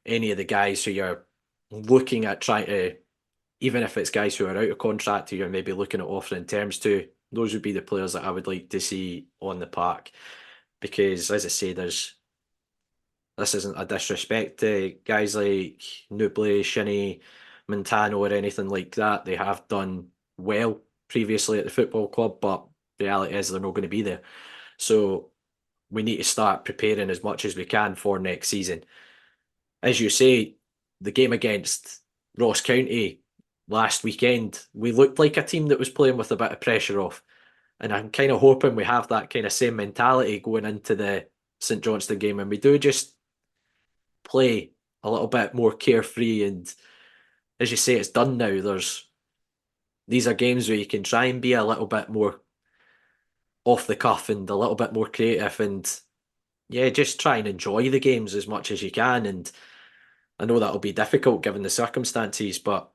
any of the guys who you're looking at trying to, even if it's guys who are out of contract who you're maybe looking at offering terms to, those would be the players that I would like to see on the park. Because as I say, this isn't a disrespect to guys like Nubly, Shinnie, Montano, or anything like that. They have done well previously at the football club, but the reality is they're not going to be there. So we need to start preparing as much as we can for next season. As you say, the game against Ross County last weekend, we looked like a team that was playing with a bit of pressure off. And I'm kind of hoping we have that kind of same mentality going into the St Johnstone game, and we do just play a little bit more carefree. And as you say, it's done now. These are games where you can try and be a little bit more off the cuff and a little bit more creative, and yeah, just try and enjoy the games as much as you can. And I know that'll be difficult given the circumstances, but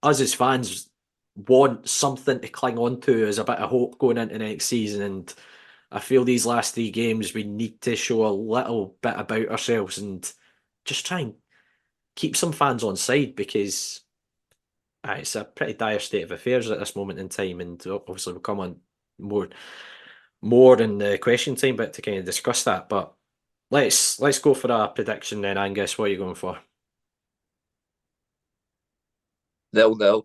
us as fans want something to cling on to as a bit of hope going into next season. And I feel these last three games we need to show a little bit about ourselves and just try and keep some fans on side, because it's a pretty dire state of affairs at this moment in time. And obviously we'll come on more in the question time bit to kind of discuss that. But let's go for a prediction then, Angus. What are you going for? 0-0.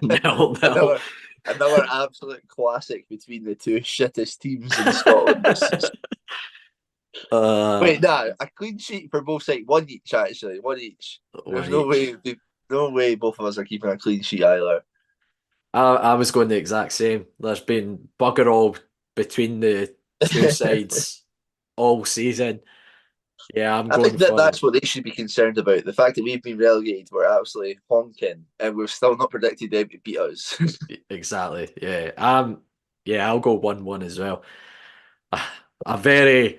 No. Another absolute classic between the two shittest teams in Scotland this season. Wait, nah, a clean sheet for both sides. One each, actually. One each. There's no way both of us are keeping a clean sheet either. I was going the exact same. There's been bugger all between the two sides all season. Yeah, I think that's what they should be concerned about. The fact that we've been relegated, we're absolutely honking, and we've still not predicted them to beat us. Exactly. Yeah. I'll go 1-1 as well. A very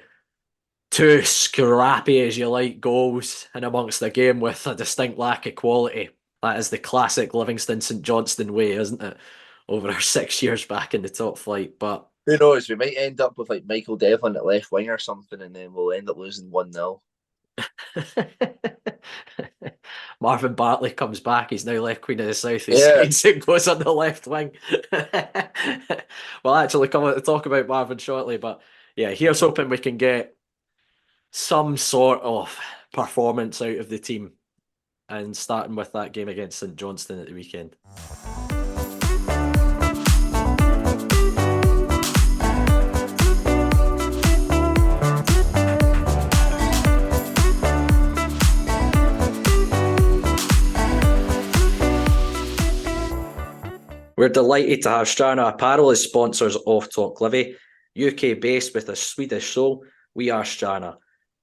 two scrappy as you like goals in amongst the game with a distinct lack of quality. That is the classic Livingston St Johnstone way, isn't it? Over our 6 years back in the top flight. But who knows? We might end up with like Michael Devlin at left wing or something, and then we'll end up losing 1-0. Marvin Bartley comes back. He's now left Queen of the South. He signs and goes on the left wing. We'll actually come on to talk about Marvin shortly. But yeah, here's hoping we can get some sort of performance out of the team, and starting with that game against St Johnstone at the weekend. We're delighted to have Strana Apparel as sponsors of Talk Livi. UK based with a Swedish soul, we are Strana.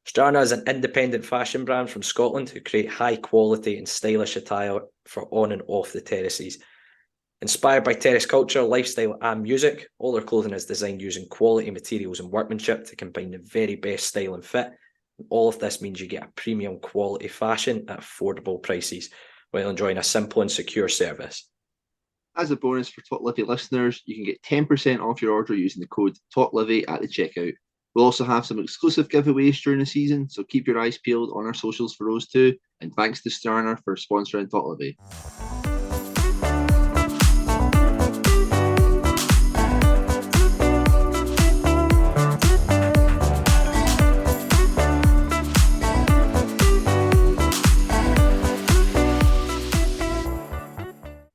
Strana is an independent fashion brand from Scotland who create high quality and stylish attire for on and off the terraces. Inspired by terrace culture, lifestyle and music, all their clothing is designed using quality materials and workmanship to combine the very best style and fit. All of this means you get a premium quality fashion at affordable prices while enjoying a simple and secure service. As a bonus for Talk Livi listeners, you can get 10% off your order using the code TalkLivi at the checkout. We'll also have some exclusive giveaways during the season, so keep your eyes peeled on our socials for those too. And thanks to Strana for sponsoring Talk Livi.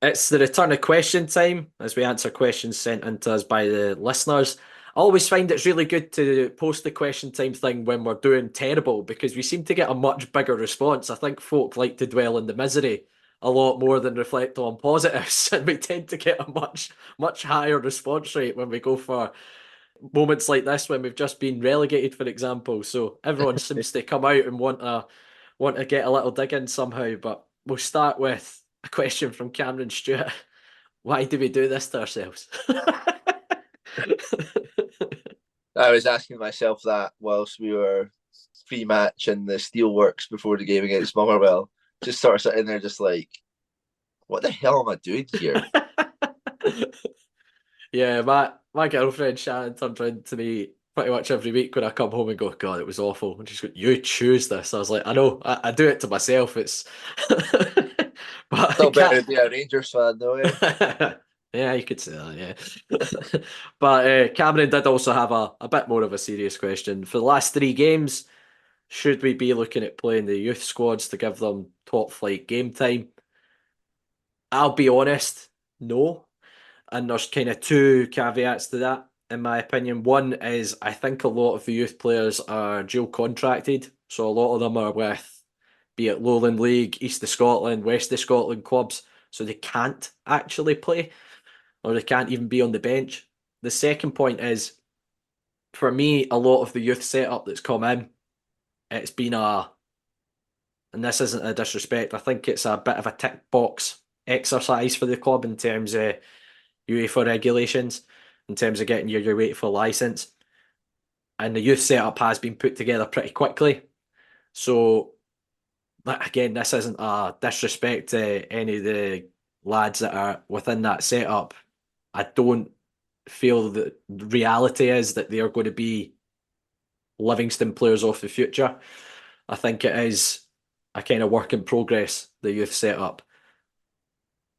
It's the return of question time as we answer questions sent in to us by the listeners. I always find it's really good to post the question time thing when we're doing terrible, because we seem to get a much bigger response. I think folk like to dwell in the misery a lot more than reflect on positives, and we tend to get a much higher response rate when we go for moments like this when we've just been relegated, for example. So everyone seems to come out and want to get a little dig in somehow. But we'll start with a question from Cameron Stewart. Why do we do this to ourselves? I was asking myself that whilst we were pre-match in the steelworks before the game against Motherwell. Just sort of sitting there just like, what the hell am I doing here? Yeah, my girlfriend Shannon turns around to me pretty much every week when I come home and go, God, it was awful. And she's going, you choose this. I was like, I know, I do it to myself. It's but I Still better can't. to be a Rangers fan, though, eh? Yeah, you could say that, yeah. But Cameron did also have a bit more of a serious question. For the last three games, should we be looking at playing the youth squads to give them top flight game time? I'll be honest, no. And there's kind of two caveats to that, in my opinion. One is I think a lot of the youth players are dual contracted. So a lot of them are with, be it Lowland League, East of Scotland, West of Scotland clubs. So they can't actually play or they can't even be on the bench. The second point is, for me, a lot of the youth setup that's come in, it's been and this isn't a disrespect, I think it's a bit of a tick box exercise for the club in terms of UEFA regulations, in terms of getting your UEFA licence. And the youth setup has been put together pretty quickly. So, again, this isn't a disrespect to any of the lads that are within that setup. I don't feel that the reality is that they are going to be Livingston players of the future. I think it is a kind of work in progress, the youth setup.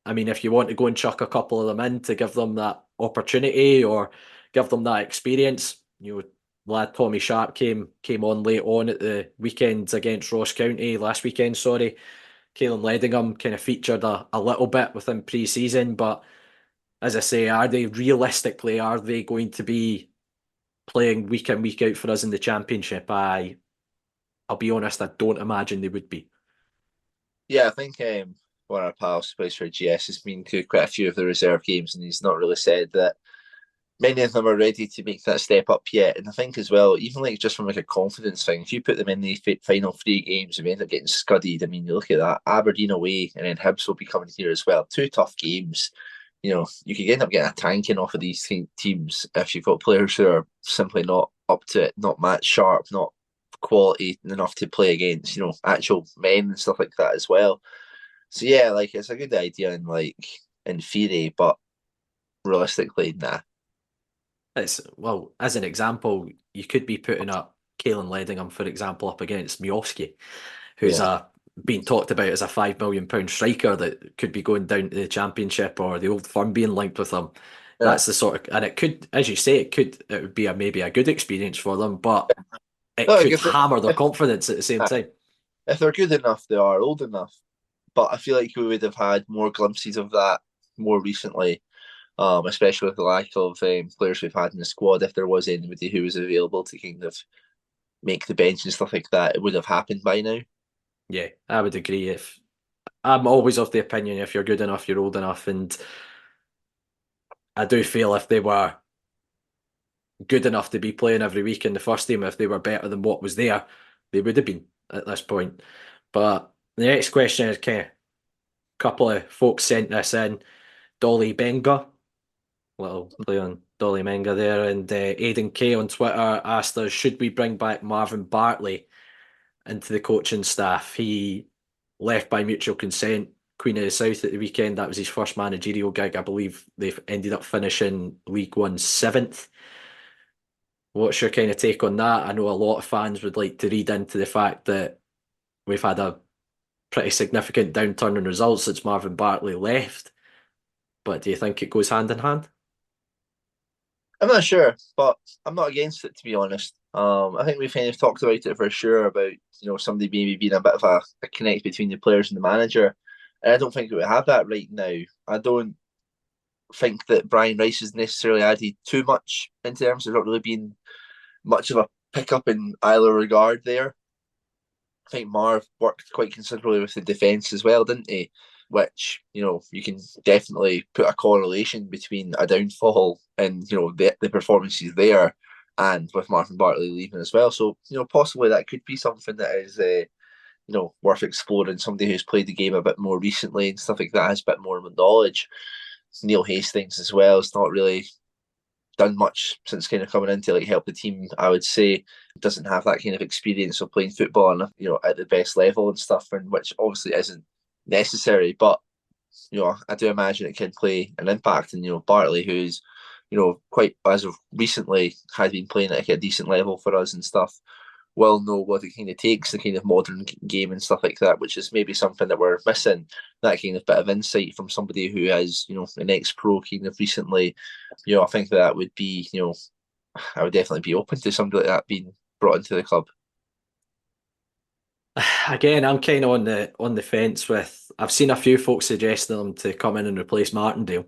I mean, if you want to go and chuck a couple of them in to give them that opportunity or give them that experience, lad Tommy Sharp came on late on at the weekends against Ross County last weekend. Sorry, Caelan Ledingham kind of featured a little bit within pre-season, but as I say, are they going to be playing week in week out for us in the championship? I'll be honest, I don't imagine they would be. Yeah, I think one of our pals plays for GS has been to quite a few of the reserve games, and he's not really said that many of them are ready to make that step up yet. And I think as well, even like just from like a confidence thing, if you put them in the final three games and we end up getting scudded, I mean, you look at that, Aberdeen away and then Hibs will be coming here as well. Two tough games. You could end up getting a tanking off of these teams if you've got players who are simply not up to it, not match sharp, not quality enough to play against, actual men and stuff like that as well. So yeah, like it's a good idea in theory, but realistically, nah. Well, as an example, you could be putting up Caelan Ledingham, for example, up against Miovski, who's Yeah. being talked about as a £5 million striker that could be going down to the championship, or the Old Firm being linked with them. Yeah. That's the sort of, and it could, as you say, it would be maybe a good experience for them, but No, it like could hammer their confidence at the same time. if they're good enough, they are old enough. But I feel like we would have had more glimpses of that more recently, especially with the lack of players we've had in the squad. If there was anybody who was available to kind of make the bench and stuff like that, it would have happened by now. Yeah, I would agree. If I'm always of the opinion, if you're good enough, you're old enough, and I do feel if they were good enough to be playing every week in the first team, if they were better than what was there, they would have been at this point. But the next question is kind of a couple of folks sent this in. Dolly Benga, little play on Dolly Menga there, and Aidan Kay on Twitter asked us, should we bring back Marvin Bartley into the coaching staff? He left by mutual consent, Queen of the South at the weekend. That was his first managerial gig. I believe they've ended up finishing League One seventh. What's your kind of take on that? I know a lot of fans would like to read into the fact that we've had a pretty significant downturn in results since Marvin Bartley left. But do you think it goes hand in hand? I'm not sure, but I'm not against it, to be honest. I think we've kind of talked about it for sure about somebody maybe being a bit of a connect between the players and the manager, and I don't think we have that right now. I don't think that Brian Rice has necessarily added too much in terms of not really being much of a pickup in either regard there. I think Marv worked quite considerably with the defence as well, didn't he? Which, you can definitely put a correlation between a downfall and, the performances there and with Martin Bartley leaving as well. So, possibly that could be something that is, worth exploring. Somebody who's played the game a bit more recently and stuff like that has a bit more knowledge. Neil Hastings as well. It's not really done much since kind of coming in to help the team. I would say doesn't have that kind of experience of playing football and at the best level and stuff, and which obviously isn't necessary. But I do imagine it can play an impact. And Bartley, who's quite as of recently had been playing at a decent level for us and stuff, will know what it kind of takes, the kind of modern game and stuff like that, which is maybe something that we're missing. That kind of bit of insight from somebody who has, an ex-pro kind of recently. I think that would be, I would definitely be open to somebody like that being brought into the club. Again, I'm kind of on the fence with. I've seen a few folks suggesting them to come in and replace Martindale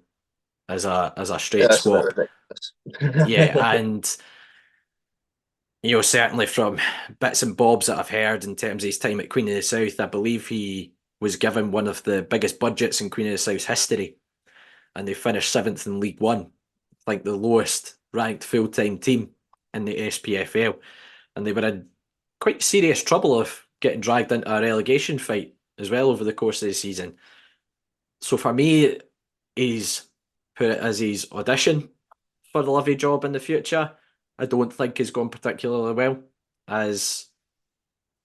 as a Yeah, straight that's a bit swap. ridiculous. Yeah, and certainly from bits and bobs that I've heard in terms of his time at Queen of the South, I believe he was given one of the biggest budgets in Queen of the South's history, and they finished seventh in League One, like the lowest ranked full-time team in the SPFL, and they were in quite serious trouble of getting dragged into a relegation fight as well over the course of the season. So for me, he's put it as his audition for the Livy job in the future. I don't think he's gone particularly well as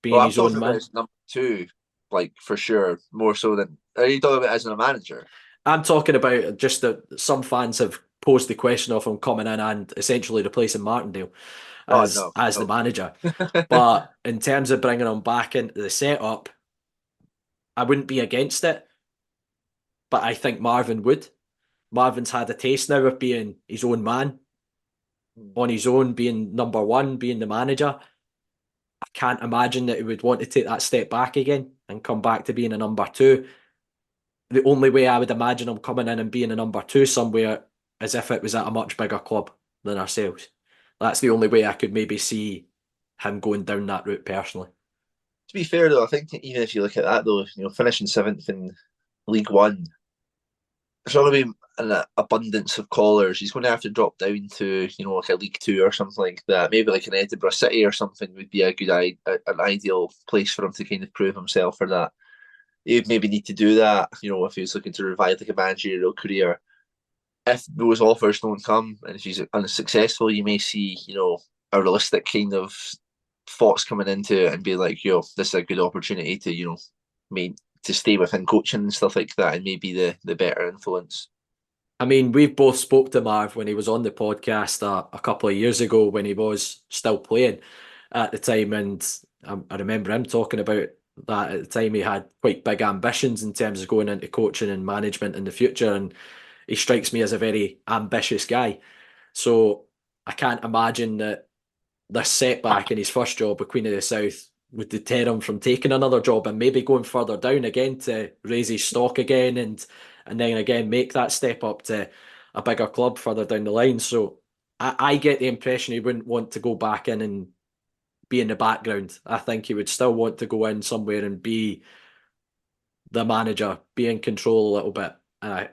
Well, being I'm his own talking about man. his number two, like for sure, more so than. Are you talking about as a manager? I'm talking about just that some fans have posed the question of him coming in and essentially replacing Martindale Oh as the no. manager. But in terms of bringing him back into the setup, I wouldn't be against it. But I think Marvin would. Marvin's had a taste now of being his own man, on his own, being number one, being the manager. I can't imagine that he would want to take that step back again and come back to being a number two. The only way I would imagine him coming in and being a number two somewhere is if it was at a much bigger club than ourselves. That's the only way I could maybe see him going down that route personally. To be fair though, I think even if you look at that though, finishing seventh in League One, there's going to be an abundance of callers. He's going to have to drop down to, like a League Two or something like that. Maybe like an Edinburgh City or something would be a good, an ideal place for him to kind of prove himself for that. He'd maybe need to do that, if he was looking to revive like a managerial career. If those offers don't come and if he's unsuccessful, you may see, a realistic kind of thoughts coming into it and be like, this is a good opportunity to, to stay within coaching and stuff like that and maybe the better influence. I mean, we've both spoke to Marv when he was on the podcast a couple of years ago when he was still playing at the time, and I remember him talking about that at the time. He had quite big ambitions in terms of going into coaching and management in the future, and he strikes me as a very ambitious guy. So I can't imagine that this setback in his first job with Queen of the South would deter him from taking another job and maybe going further down again to raise his stock again and then again make that step up to a bigger club further down the line. So I get the impression he wouldn't want to go back in and be in the background. I think he would still want to go in somewhere and be the manager, be in control a little bit. And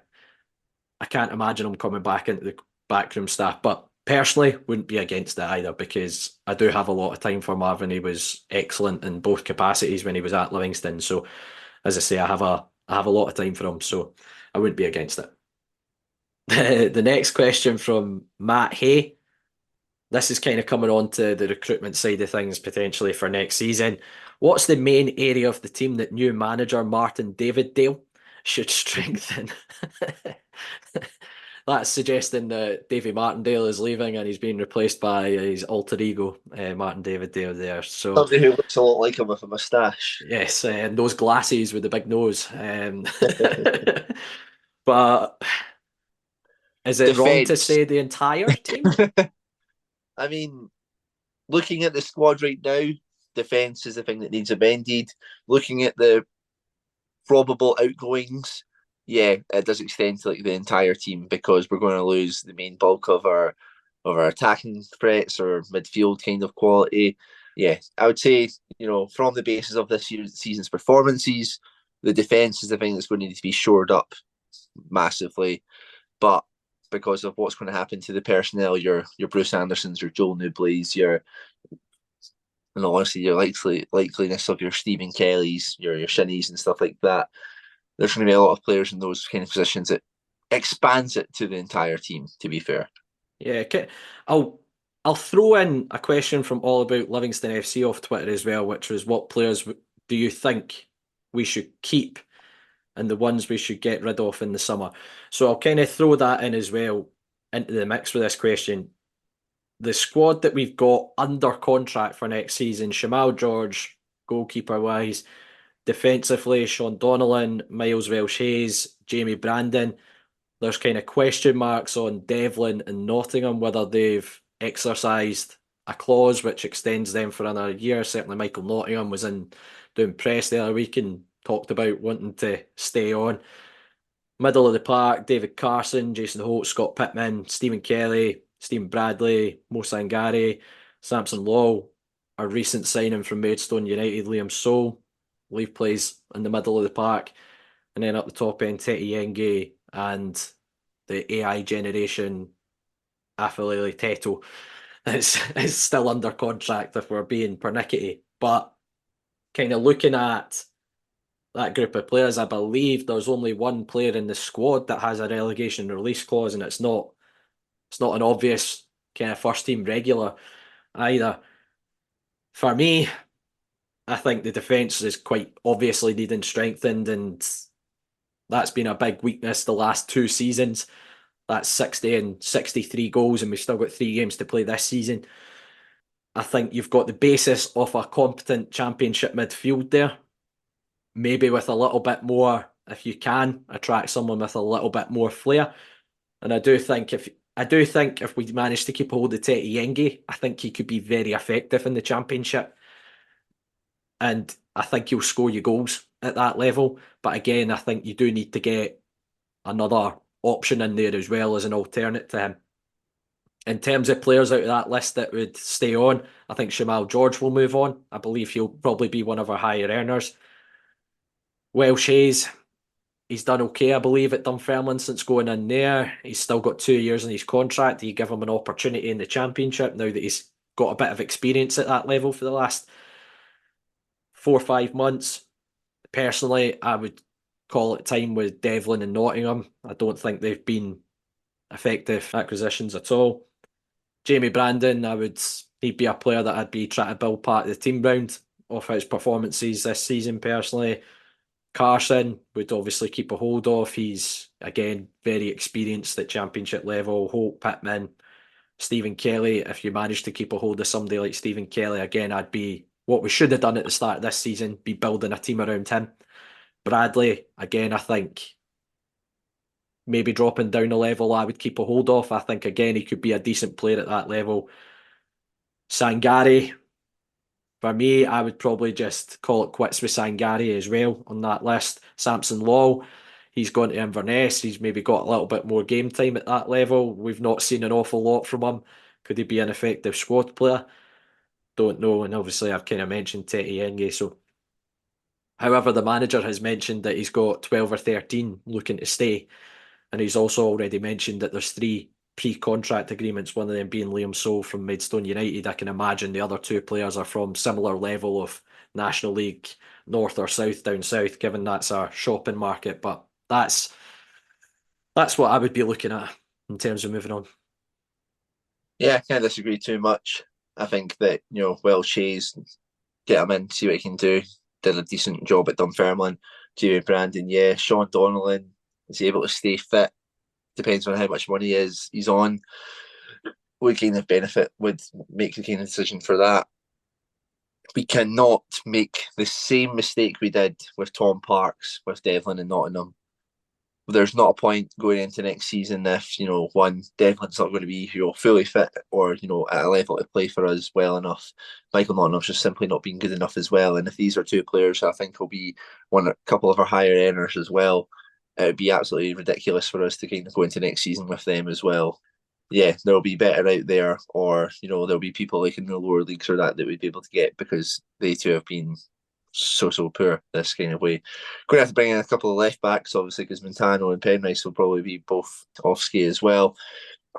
I can't imagine him coming back into the backroom staff. But personally, wouldn't be against it either because I do have a lot of time for Marvin. He was excellent in both capacities when he was at Livingston. So as I say, I have a lot of time for him, so I wouldn't be against it. The next question from Matt Hay. This is kind of coming on to the recruitment side of things potentially for next season. What's the main area of the team that new manager Martin Daviddale should strengthen? That's suggesting that Davy Martindale is leaving and he's being replaced by his alter ego, Martin Daviddale there. So, Somebody who looks a lot like him with a moustache. yes, and those glasses with the big nose. But is it wrong to Defence. say the entire team? I mean, looking at the squad right now, defence is the thing that needs amended. Looking at the probable outgoings, yeah, it does extend to like the entire team because we're going to lose the main bulk of our attacking threats or midfield kind of quality. Yeah, I would say from the basis of this year's season's performances, the defence is the thing that's going to need to be shored up massively. But because of what's going to happen to the personnel, your Bruce Andersons, your Joel Newbleys, and honestly, your likeliness of your Stephen Kellys, your Shinnies and stuff like that. There's going to be a lot of players in those kind of positions that expands it to the entire team. To be fair, Yeah, I'll throw in a question from All About Livingston FC off Twitter as well, which was what players do you think we should keep and the ones we should get rid of in the summer? So I'll kind of throw that in as well. into the mix with this question. The squad that we've got under contract for next season, Shamal George, goalkeeper-wise, defensively, Sean Donnellan, Miles Welsh-Hayes, Jamie Brandon. There's kind of question marks on Devlin and Nottingham, whether they've exercised a clause which extends them for another year. Certainly Michael Nottingham was in doing press the other week and talked about wanting to stay on. Middle of the park, David Carson, Jason Holt, Scott Pittman, Stephen Kelly, Stephen Bradley, Mo Sangare, Samson Law, a recent signing from Maidstone United, Liam Soule. Leave plays in the middle of the park. And then up the top end, Tete Yenge and the AI generation, Afilele Teto. It's still under contract if we're being pernickety. But kind of looking at that group of players, I believe there's only one player in the squad that has a relegation release clause, and it's not an obvious kind of first team regular either. For me, I think the defence is quite obviously needing strengthened, and that's been a big weakness the last 2 seasons. That's 60 and 63 goals, and we've still got 3 games to play this season. I think you've got the basis of a competent championship midfield there. Maybe with a little bit more, if you can attract someone with a little bit more flair. And I do think if we manage to keep hold of Tete Yenge, I think he could be very effective in the championship. And I think he'll score you goals at that level. But again, I think you do need to get another option in there as well as an alternate to him. In terms of players out of that list that would stay on, I think Shamal George will move on. I believe he'll probably be one of our higher earners. Welsh-Hayes, he's done okay, I believe, at Dunfermline since going in there. He's still got 2 years in his contract. You give him an opportunity in the Championship now that he's got a bit of experience at that level for the last 4 or 5 months. Personally, I would call it time with Devlin and Nottingham. I don't think they've been effective acquisitions at all. Jamie Brandon, he'd be a player that I'd be trying to build part of the team round off his performances this season personally. Carson would obviously keep a hold of. He's, again, very experienced at championship level. Holt, Pittman, Stephen Kelly. If you manage to keep a hold of somebody like Stephen Kelly, again, I'd be, what we should have done at the start of this season, be building a team around him. Bradley, again, I think maybe dropping down a level I would keep a hold of. I think, again, he could be a decent player at that level. Sangare, for me, I would probably just call it quits with Sangare as well on that list. Samson Law, he's gone to Inverness. He's maybe got a little bit more game time at that level. We've not seen an awful lot from him. Could he be an effective squad player? Don't know. And obviously, I've kind of mentioned Tete Yenge. So, however, the manager has mentioned that he's got 12 or 13 looking to stay. And he's also already mentioned that there's 3 pre-contract agreements, one of them being Liam Soule from Maidstone United. I can imagine the other 2 players are from similar level of National League, north or south, down south, given that's our shopping market. But that's what I would be looking at in terms of moving on. Yeah, I can't disagree too much. I think that, Welsh-Hayes, get him in, see what he can do. Did a decent job at Dunfermline. Jamie Brandon, yeah. Sean Donnellan, is he able to stay fit? Depends on how much money he's on. What kind of benefit would make the kind of decision for that? We cannot make the same mistake we did with Tom Parks, with Devlin and Nottingham. There's not a point going into next season if, Devlin's not going to be, fully fit or, at a level to play for us well enough. Michael Nottingham's just simply not been good enough as well. And if these are 2 players, I think will be a couple of our higher earners as well. It would be absolutely ridiculous for us to kind of go into next season with them as well. Yeah, there'll be better out there, or there'll be people like in the lower leagues or that we'd be able to get because they too have been so poor this kind of way. Going to have to bring in a couple of left backs, obviously, because Montano and Penrice will probably be both off ski as well.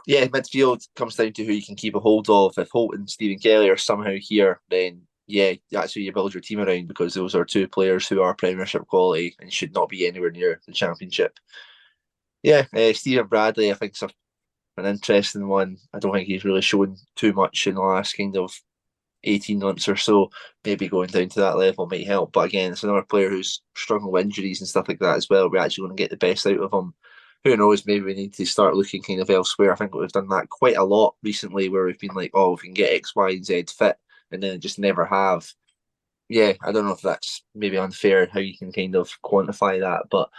Yeah, midfield comes down to who you can keep a hold of. If Holt and Stephen Kelly are somehow here, then yeah, that's who you build your team around, because those are 2 players who are Premiership quality and should not be anywhere near the Championship. Yeah, Stephen Bradley, I think, is an interesting one. I don't think he's really shown too much in the last kind of 18 months or so. Maybe going down to that level might help. But again, it's another player who's struggling with injuries and stuff like that as well. We're actually going to get the best out of him. who knows, maybe we need to start looking kind of elsewhere. I think we've done that quite a lot recently where we've been like, oh, we can get X, Y, and Z fit, and then just never have. Yeah, I don't know if that's maybe unfair how you can kind of quantify that, but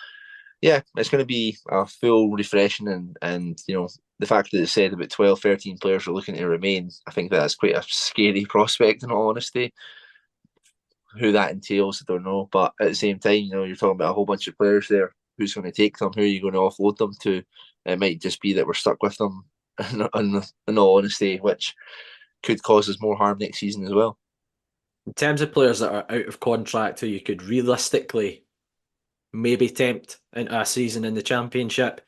yeah, it's going to be a full refreshing, and the fact that it said about 12, 13 players are looking to remain, I think that's quite a scary prospect in all honesty. Who that entails, I don't know, but at the same time, you're talking about a whole bunch of players there. Who's going to take them? Who are you going to offload them to? It might just be that we're stuck with them in all honesty, which could cause us more harm next season as well. In terms of players that are out of contract who you could realistically maybe tempt into a season in the Championship,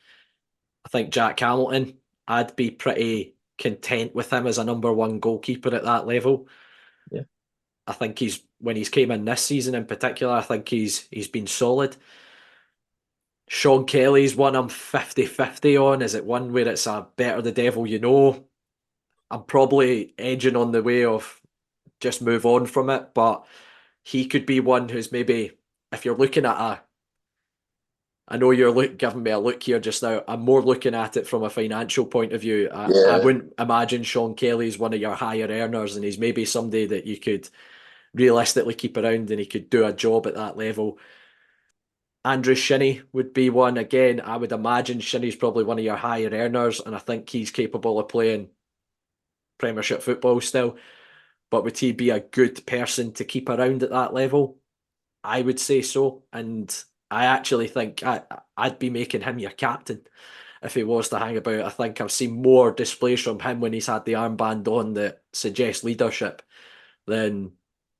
I think Jack Hamilton, I'd be pretty content with him as a number one goalkeeper at that level. Yeah. I think when he's came in this season in particular, I think he's been solid. Sean Kelly's one I'm 50-50 on. Is it one where it's a better the devil you know? I'm probably edging on the way of just move on from it, but he could be one who's maybe, if you're looking at I know you're giving me a look here just now. I'm more looking at it from a financial point of view. I Yeah. wouldn't imagine Sean Kelly's one of your higher earners, and he's maybe somebody that you could realistically keep around and he could do a job at that level. Andrew Shinnie would be one. Again, I would imagine Shinnie's probably one of your higher earners, and I think he's capable of playing Premiership football still. But would he be a good person to keep around at that level? I would say so. And I actually think I'd be making him your captain if he was to hang about. I think I've seen more displays from him when he's had the armband on that suggest leadership than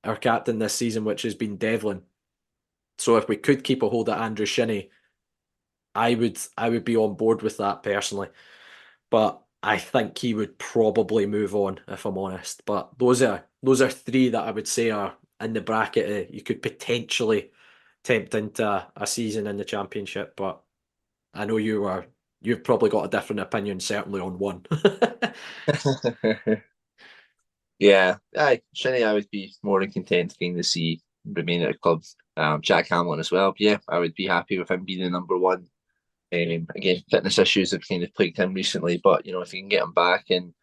our captain this season, which has been Devlin. So if we could keep a hold of Andrew Shinnie, I would be on board with that personally. But I think he would probably move on, if I'm honest. But those are three that I would say are in the bracket. You could potentially tempt into a season in the Championship, but I know you've probably got a different opinion, certainly on one. Yeah, Shinnie, I would be more than content to kind of see remain at a club. Jack Hamlin as well. Yeah, I would be happy with him being the number one. Again, fitness issues have kind of plagued him recently, but if you can get him back, and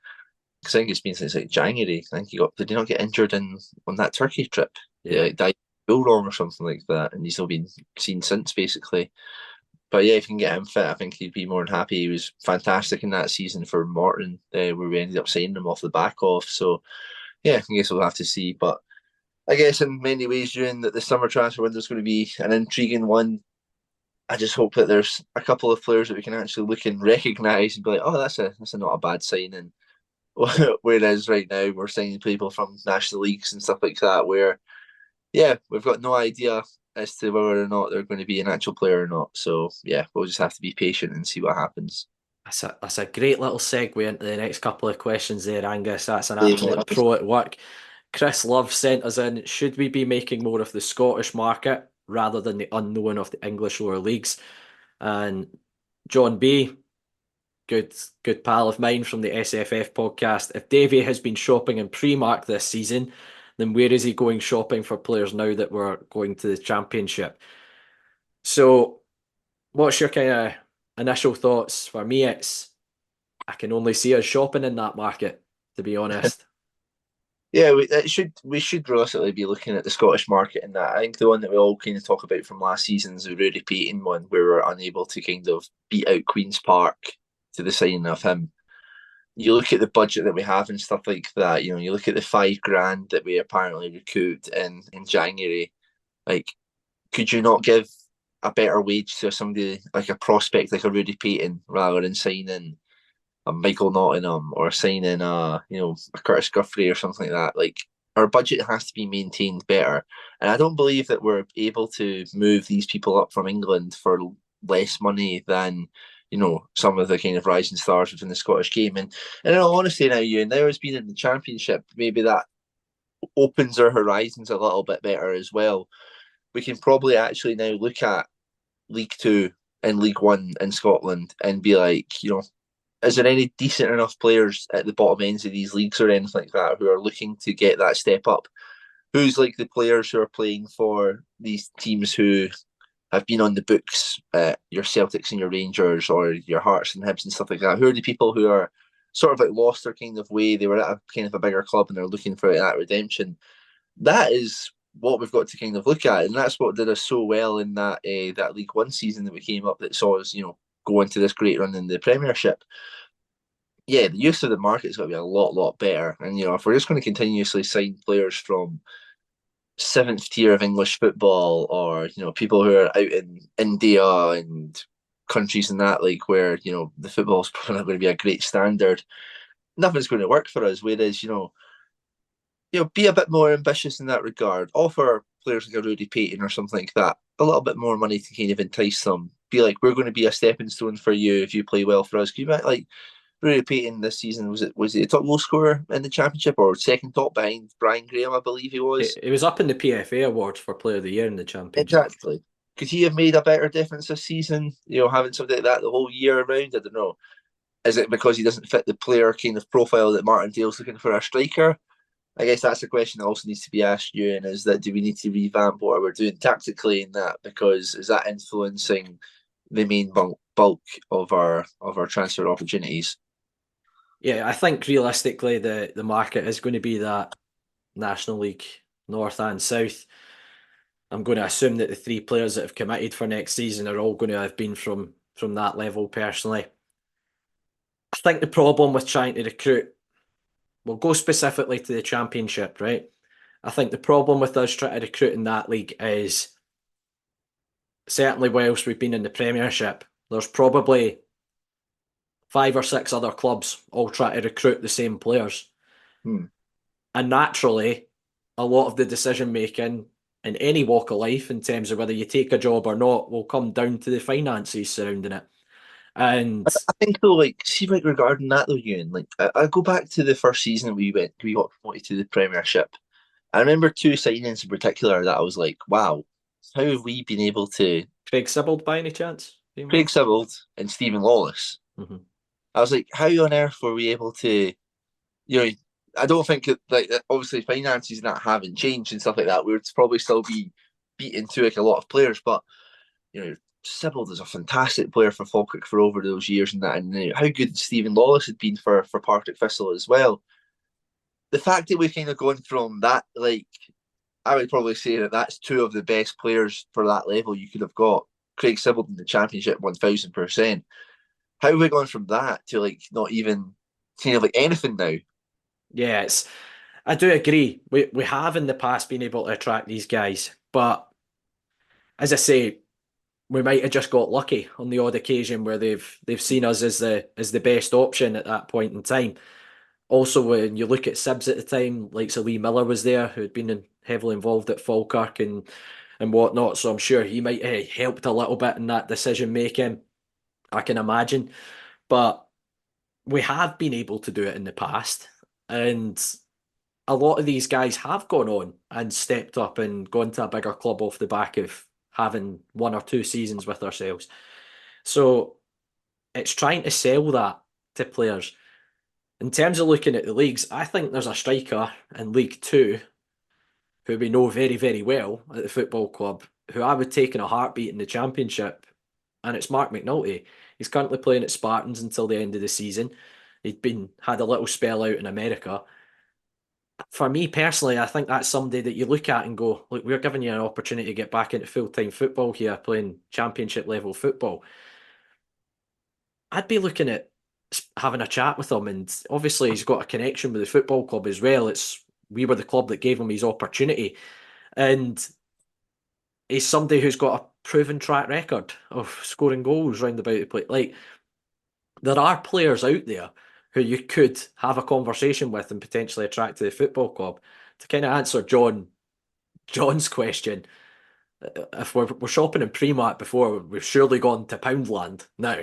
because I think it's been since like January. I think did he not get injured on that Turkey trip? Yeah, Like died bull wrong or something like that, and he's still been seen since basically. But yeah, if you can get him fit, I think he'd be more than happy. He was fantastic in that season for Morton, where we ended up signing him off the back of. So yeah, I guess we'll have to see. But I guess in many ways, during the summer transfer window is going to be an intriguing one. I just hope that there's a couple of players that we can actually look and recognise and be like, oh, that's a not a bad signing. Whereas right now we're signing people from national leagues and stuff like that, where we've got no idea as to whether or not they're going to be an actual player or not. So yeah, we'll just have to be patient and see what happens. that's a great little segue into the next couple of questions there, Angus. That's an absolute pro at work. Chris Love sent us in, should we be making more of the Scottish market rather than the unknown of the English lower leagues? And John B, good pal of mine from the SFF podcast, if Davy has been shopping in Primark this season, then where is he going shopping for players now that we're going to the Championship? So what's your kind of initial thoughts? For me, I can only see us shopping in that market, to be honest. Yeah, we should realistically be looking at the Scottish market in that. I think the one that we all kind of talk about from last season is the Rudy Payton one, where we're unable to kind of beat out Queen's Park to the signing of him. You look at the budget that we have and stuff like that. You look at the $5,000 that we apparently recouped in January. Like, could you not give a better wage to somebody like a prospect like a Rudy Payton rather than signing a Michael Nottingham or signing a Curtis Guthrie or something like that? Like, our budget has to be maintained better, and I don't believe that we're able to move these people up from England for less money than some of the kind of rising stars within the Scottish game. And in all honesty, now Euan, there has been in the Championship, maybe that opens our horizons a little bit better as well. We can probably actually now look at League Two and League One in Scotland and be like, is there any decent enough players at the bottom ends of these leagues or anything like that who are looking to get that step up? Who's like the players who are playing for these teams who have been on the books, your Celtics and your Rangers or your Hearts and Hibs and stuff like that? Who are the people who are sort of like lost their kind of way? They were at a kind of a bigger club and they're looking for that redemption. That is what we've got to kind of look at, and that's what did us so well in that League One season that we came up, that saw us, go into this great run in the Premiership. Yeah, the use of the market's got to be a lot better. And if we're just going to continuously sign players from seventh tier of English football, or people who are out in India and countries and that, like, where the football's probably not going to be a great standard, nothing's going to work for us. Whereas be a bit more ambitious in that regard. Offer players like a Rudy Payton or something like that a little bit more money to kind of entice them. Be like, we're going to be a stepping stone for you if you play well for us. You might like Rudy Payton this season. Was he a top goal scorer in the Championship, or second top behind Brian Graham? I believe he was. It was up in the PFA Award for Player of the Year in the Championship. Exactly. Could he have made a better difference this season? Having something like that the whole year around. I don't know. Is it because he doesn't fit the player kind of profile that Martindale's looking for a striker? I guess that's a question that also needs to be asked, Euan, is that do we need to revamp what we're doing tactically in that? Because is that influencing the main bulk of our transfer opportunities? Yeah, I think realistically the market is going to be that National League North and South. I'm going to assume that the 3 players that have committed for next season are all going to have been from that level personally. I think the problem with trying to recruit, we'll go specifically to the Championship, right? I think the problem with us trying to recruit in that league is, certainly whilst we've been in the Premiership, there's probably 5 or 6 other clubs all trying to recruit the same players. And naturally, a lot of the decision making in any walk of life in terms of whether you take a job or not will come down to the finances surrounding it. And I think though, regarding that though, Euan, I go back to the first season we got promoted to the Premiership. I remember 2 signings in particular that I was like, wow, how have we been able to? Craig Sibbald, by any chance? Craig Sibbald and Stephen Lawless. Mm-hmm. I was like, how on earth were we able to? I don't think obviously finances not having changed and stuff like that, we would probably still be beating to a lot of players. But Sibbald is a fantastic player for Falkirk for over those years, and that, and how good Stephen Lawless had been for Partick Thistle as well. The fact that we've kind of gone from that, I would probably say that that's 2 of the best players for that level you could have got. Craig Sibbald in the Championship, 1000%. How have we gone from that to not even kind of anything now? Yeah, I do agree. We have in the past been able to attract these guys, but as I say, we might have just got lucky on the odd occasion where they've seen us as the best option at that point in time. Also, when you look at Sibs at the time, like Lee Miller was there, who had been heavily involved at Falkirk and whatnot, so I'm sure he might have helped a little bit in that decision making, I can imagine. But we have been able to do it in the past, and a lot of these guys have gone on and stepped up and gone to a bigger club off the back of having 1 or 2 seasons with ourselves. So it's trying to sell that to players. In terms of looking at the leagues, I think there's a striker in League 2 who we know very, very well at the football club, who I would take in a heartbeat in the Championship, and it's Mark McNulty. He's currently playing at Spartans until the end of the season. He'd had a little spell out in America. For me personally, I think that's somebody that you look at and go, look, we're giving you an opportunity to get back into full-time football here, playing Championship level football. I'd be looking at having a chat with him, and obviously he's got a connection with the football club as well. We were the club that gave him his opportunity, and he's somebody who's got a proven track record of scoring goals round about the place. There are players out there who you could have a conversation with and potentially attract to the football club. To kind of answer John's question, if we're shopping in Primark before, we've surely gone to Poundland now.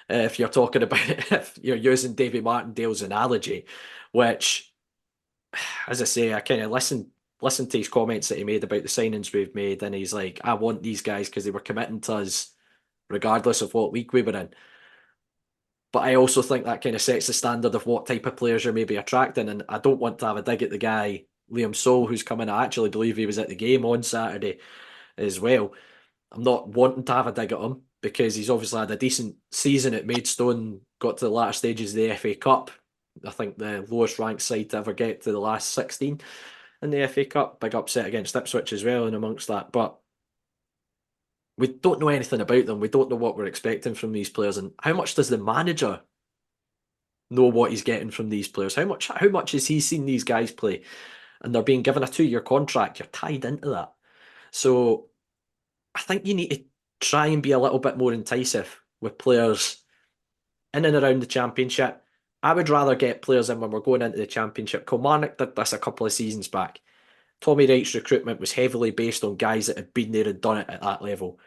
If you're talking about, if you're using Davy Martindale's analogy, which, as I say, I kind of listened to his comments that he made about the signings we've made, and he's like, I want these guys because they were committing to us regardless of what league we were in. But I also think that kind of sets the standard of what type of players you're maybe attracting, and I don't want to have a dig at the guy, Liam Soule, who's coming. I actually believe he was at the game on Saturday as well. I'm not wanting to have a dig at him because he's obviously had a decent season at Maidstone, got to the latter stages of the FA Cup. I think the lowest ranked side to ever get to the last 16 in the FA Cup. Big upset against Ipswich as well, and amongst that. But we don't know anything about them. We don't know what we're expecting from these players, and how much does the manager know what he's getting from these players? How much has he seen these guys play? And they're being given a 2-year contract. You're tied into that. So I think you need to try and be a little bit more incisive with players in and around the championship. I would rather get players in when we're going into the championship. Kilmarnock did this a couple of seasons back. Tommy Wright's recruitment was heavily based on guys that had been there and done it at that level.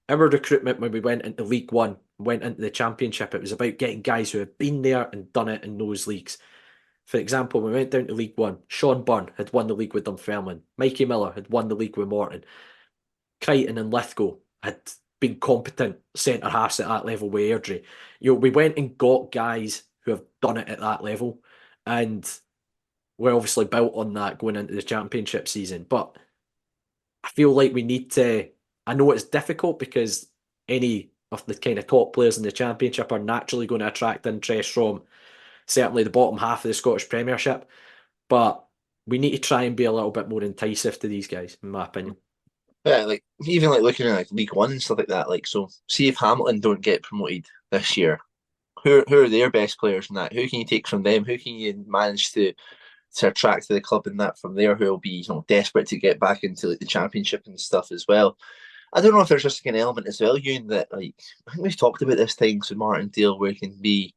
Our recruitment when we went into League One, went into the championship, it was about getting guys who had been there and done it in those leagues. For example, when we went down to League One, Sean Byrne had won the league with Dunfermline. Mikey Miller had won the league with Morton. Crichton and Lithgow had been competent centre halves at that level with Airdrie. We went and got guys who have done it at that level, and we're obviously built on that going into the championship season. But I feel like we need to. I know it's difficult because any of the kind of top players in the championship are naturally going to attract interest from certainly the bottom half of the Scottish Premiership. But we need to try and be a little bit more incisive to these guys, in my opinion. Yeah, like even like looking at like League One and stuff like that. Like, so see if Hamilton don't get promoted this year, who are their best players in that? Who can you take from them? Who can you manage to attract to the club in that from there? Who will be desperate to get back into like the championship and stuff as well? I don't know if there's just like an element as well, Euan, that like I think we've talked about this times with Martindale where it can be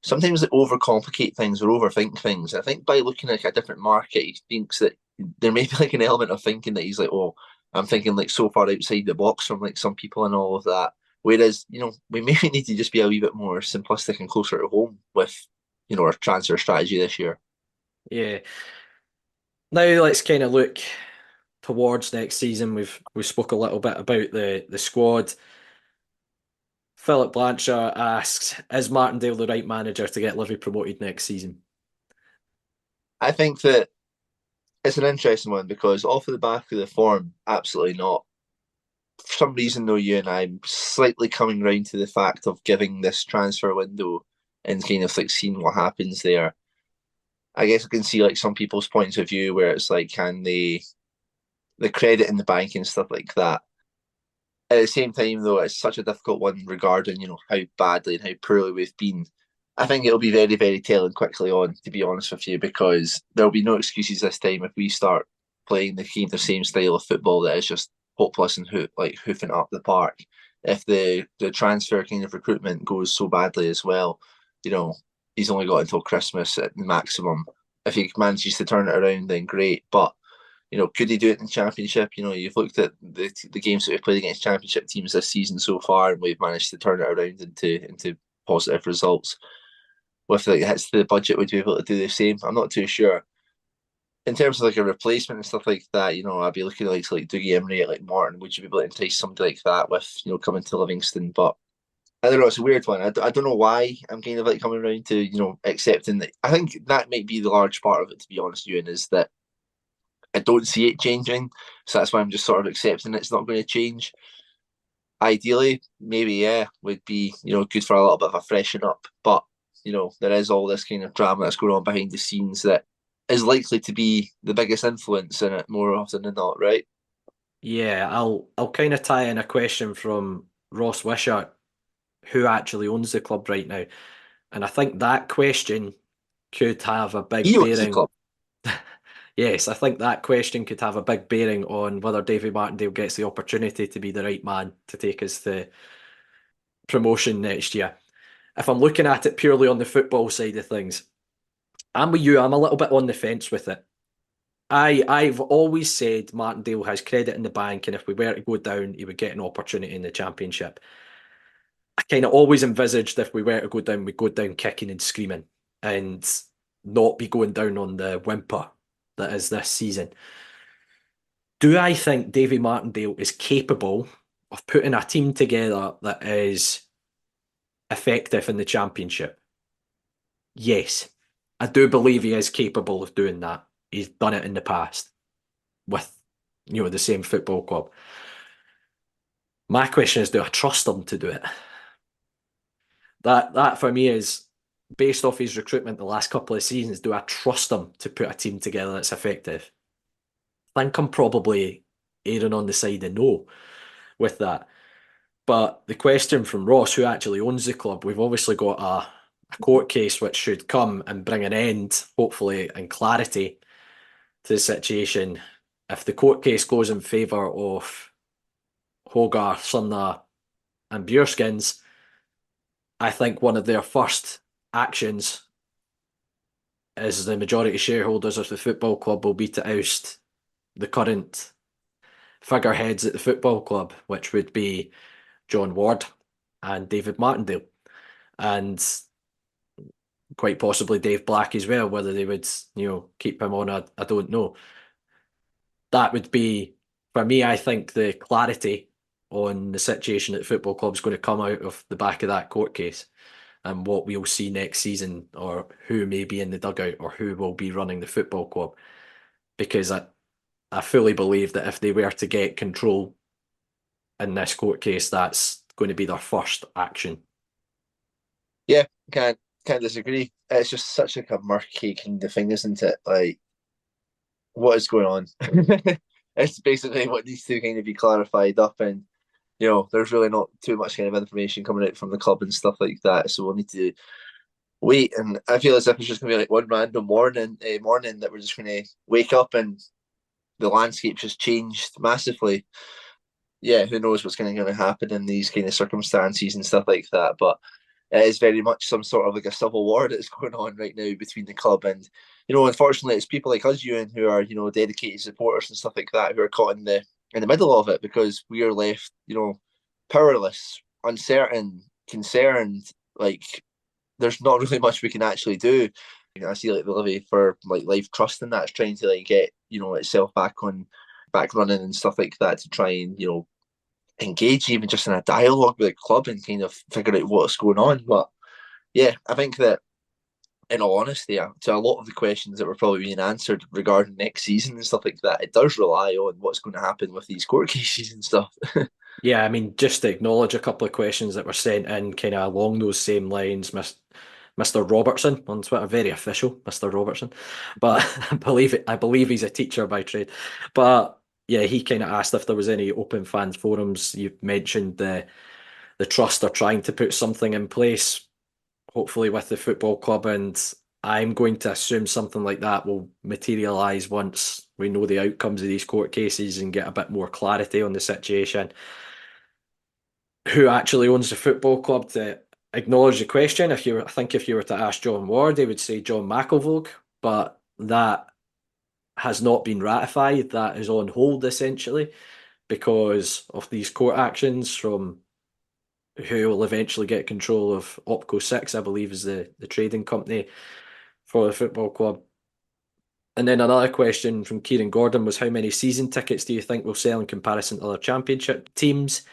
sometimes they overcomplicate things or overthink things. I think by looking at like a different market, he thinks that there may be like an element of thinking that he's like, oh, I'm thinking like so far outside the box from like some people and all of that. Whereas, we maybe need to just be a wee bit more simplistic and closer to home with, our transfer strategy this year. Yeah. Now let's kind of look towards next season. We spoke a little bit about the squad. Philip Blanchard asks, is Martindale the right manager to get Livy promoted next season? I think that it's an interesting one because off of the back of the form, absolutely not. For some reason, though, I'm slightly coming round to the fact of giving this transfer window and kind of like seeing what happens there. I guess I can see like some people's points of view where it's like, can they the credit in the bank and stuff like that. At the same time, though, it's such a difficult one regarding, how badly and how poorly we've been. I think it'll be very, very telling quickly on, to be honest with you, because there'll be no excuses this time if we start playing the same style of football that is just hopeless and hoofing up the park. If the transfer kind of recruitment goes so badly as well, he's only got until Christmas at the maximum. If he manages to turn it around, then great. But could he do it in the championship? You've looked at the games that we've played against championship teams this season so far, and we've managed to turn it around into positive results. With the hits to the budget, would be able to do the same? I'm not too sure. In terms of like a replacement and stuff like that, I'd be looking at like Dougie Emery at like Morton. Would you be able to entice somebody like that with coming to Livingston? But I don't know. It's a weird one. I don't know why I'm kind of like coming around to accepting that. I think that might be the large part of it. To be honest, Euan, is that I don't see it changing, so that's why I'm just sort of accepting it's not going to change. Ideally, maybe would be good for a little bit of a freshen up, but there is all this kind of drama that's going on behind the scenes that is likely to be the biggest influence in it more often than not, right? Yeah, I'll kind of tie in a question from Ross Wishart, who actually owns the club right now, and I think that question could have a big He owns the bearing. club. Yes, I think that question could have a big bearing on whether Davy Martindale gets the opportunity to be the right man to take us to promotion next year. If I'm looking at it purely on the football side of things, I'm with you. I'm a little bit on the fence with it. I've always said Martindale has credit in the bank, and if we were to go down, he would get an opportunity in the championship. I kind of always envisaged if we were to go down, we'd go down kicking and screaming and not be going down on the whimper that is this season. Do I think Davy Martindale is capable of putting a team together that is effective in the championship? Yes, I do believe he is capable of doing that. He's done it in the past with the same football club. My question is, do I trust them to do it? That for me is based off his recruitment the last couple of seasons. Do I trust him to put a team together that's effective? I think I'm probably erring on the side of no with that. But the question from Ross, who actually owns the club, we've obviously got a court case which should come and bring an end, hopefully, and clarity to the situation. If the court case goes in favour of Hogarth, Sunna, and Bjorskins, I think one of their first actions as the majority shareholders of the football club will be to oust the current figureheads at the football club, which would be John Ward and David Martindale, and quite possibly Dave Black as well. Whether they would, keep him on, I don't know. That would be, for me, I think the clarity on the situation at the football club is going to come out of the back of that court case, and what we'll see next season, or who may be in the dugout, or who will be running the football club. Because I fully believe that if they were to get control in this court case, that's going to be their first action. Yeah, can't disagree. It's just such like a murky kind of thing, isn't it? Like, what is going on? It's basically what needs to kind of be clarified up, and there's really not too much kind of information coming out from the club and stuff like that. So we'll need to wait, and I feel as if it's just gonna be like one random morning that we're just gonna wake up and the landscape just changed massively. Yeah, who knows what's going to happen in these kind of circumstances and stuff like that. But it is very much some sort of like a civil war that's going on right now between the club and, unfortunately, it's people like us, Euan, who are dedicated supporters and stuff like that, who are caught in the middle of it, because we are left powerless, uncertain, concerned. Like, there's not really much we can actually do. I see like the levy for like Life Trust, and that's trying to like get itself back running and stuff like that, to try and engage even just in a dialogue with the club and kind of figure out what's going on. But yeah, I think that in all honesty, to a lot of the questions that were probably being answered regarding next season and stuff like that, it does rely on what's going to happen with these court cases and stuff. Yeah, I mean, just to acknowledge a couple of questions that were sent in kind of along those same lines. Mr. Robertson on Twitter, very official, Mr. Robertson, but I believe he's a teacher by trade. But yeah, he kind of asked if there was any open fans forums. You mentioned the trust are trying to put something in place, hopefully with the football club, and I'm going to assume something like that will materialise once we know the outcomes of these court cases and get a bit more clarity on the situation. Who actually owns the football club? To acknowledge the question, I think if you were to ask John Ward, they would say John McElvogue, but that has not been ratified. That is on hold essentially because of these court actions from who will eventually get control of Opco 6, I believe is the trading company for the football club. And then another question from Kieran Gordon was, how many season tickets do you think will sell in comparison to other championship teams?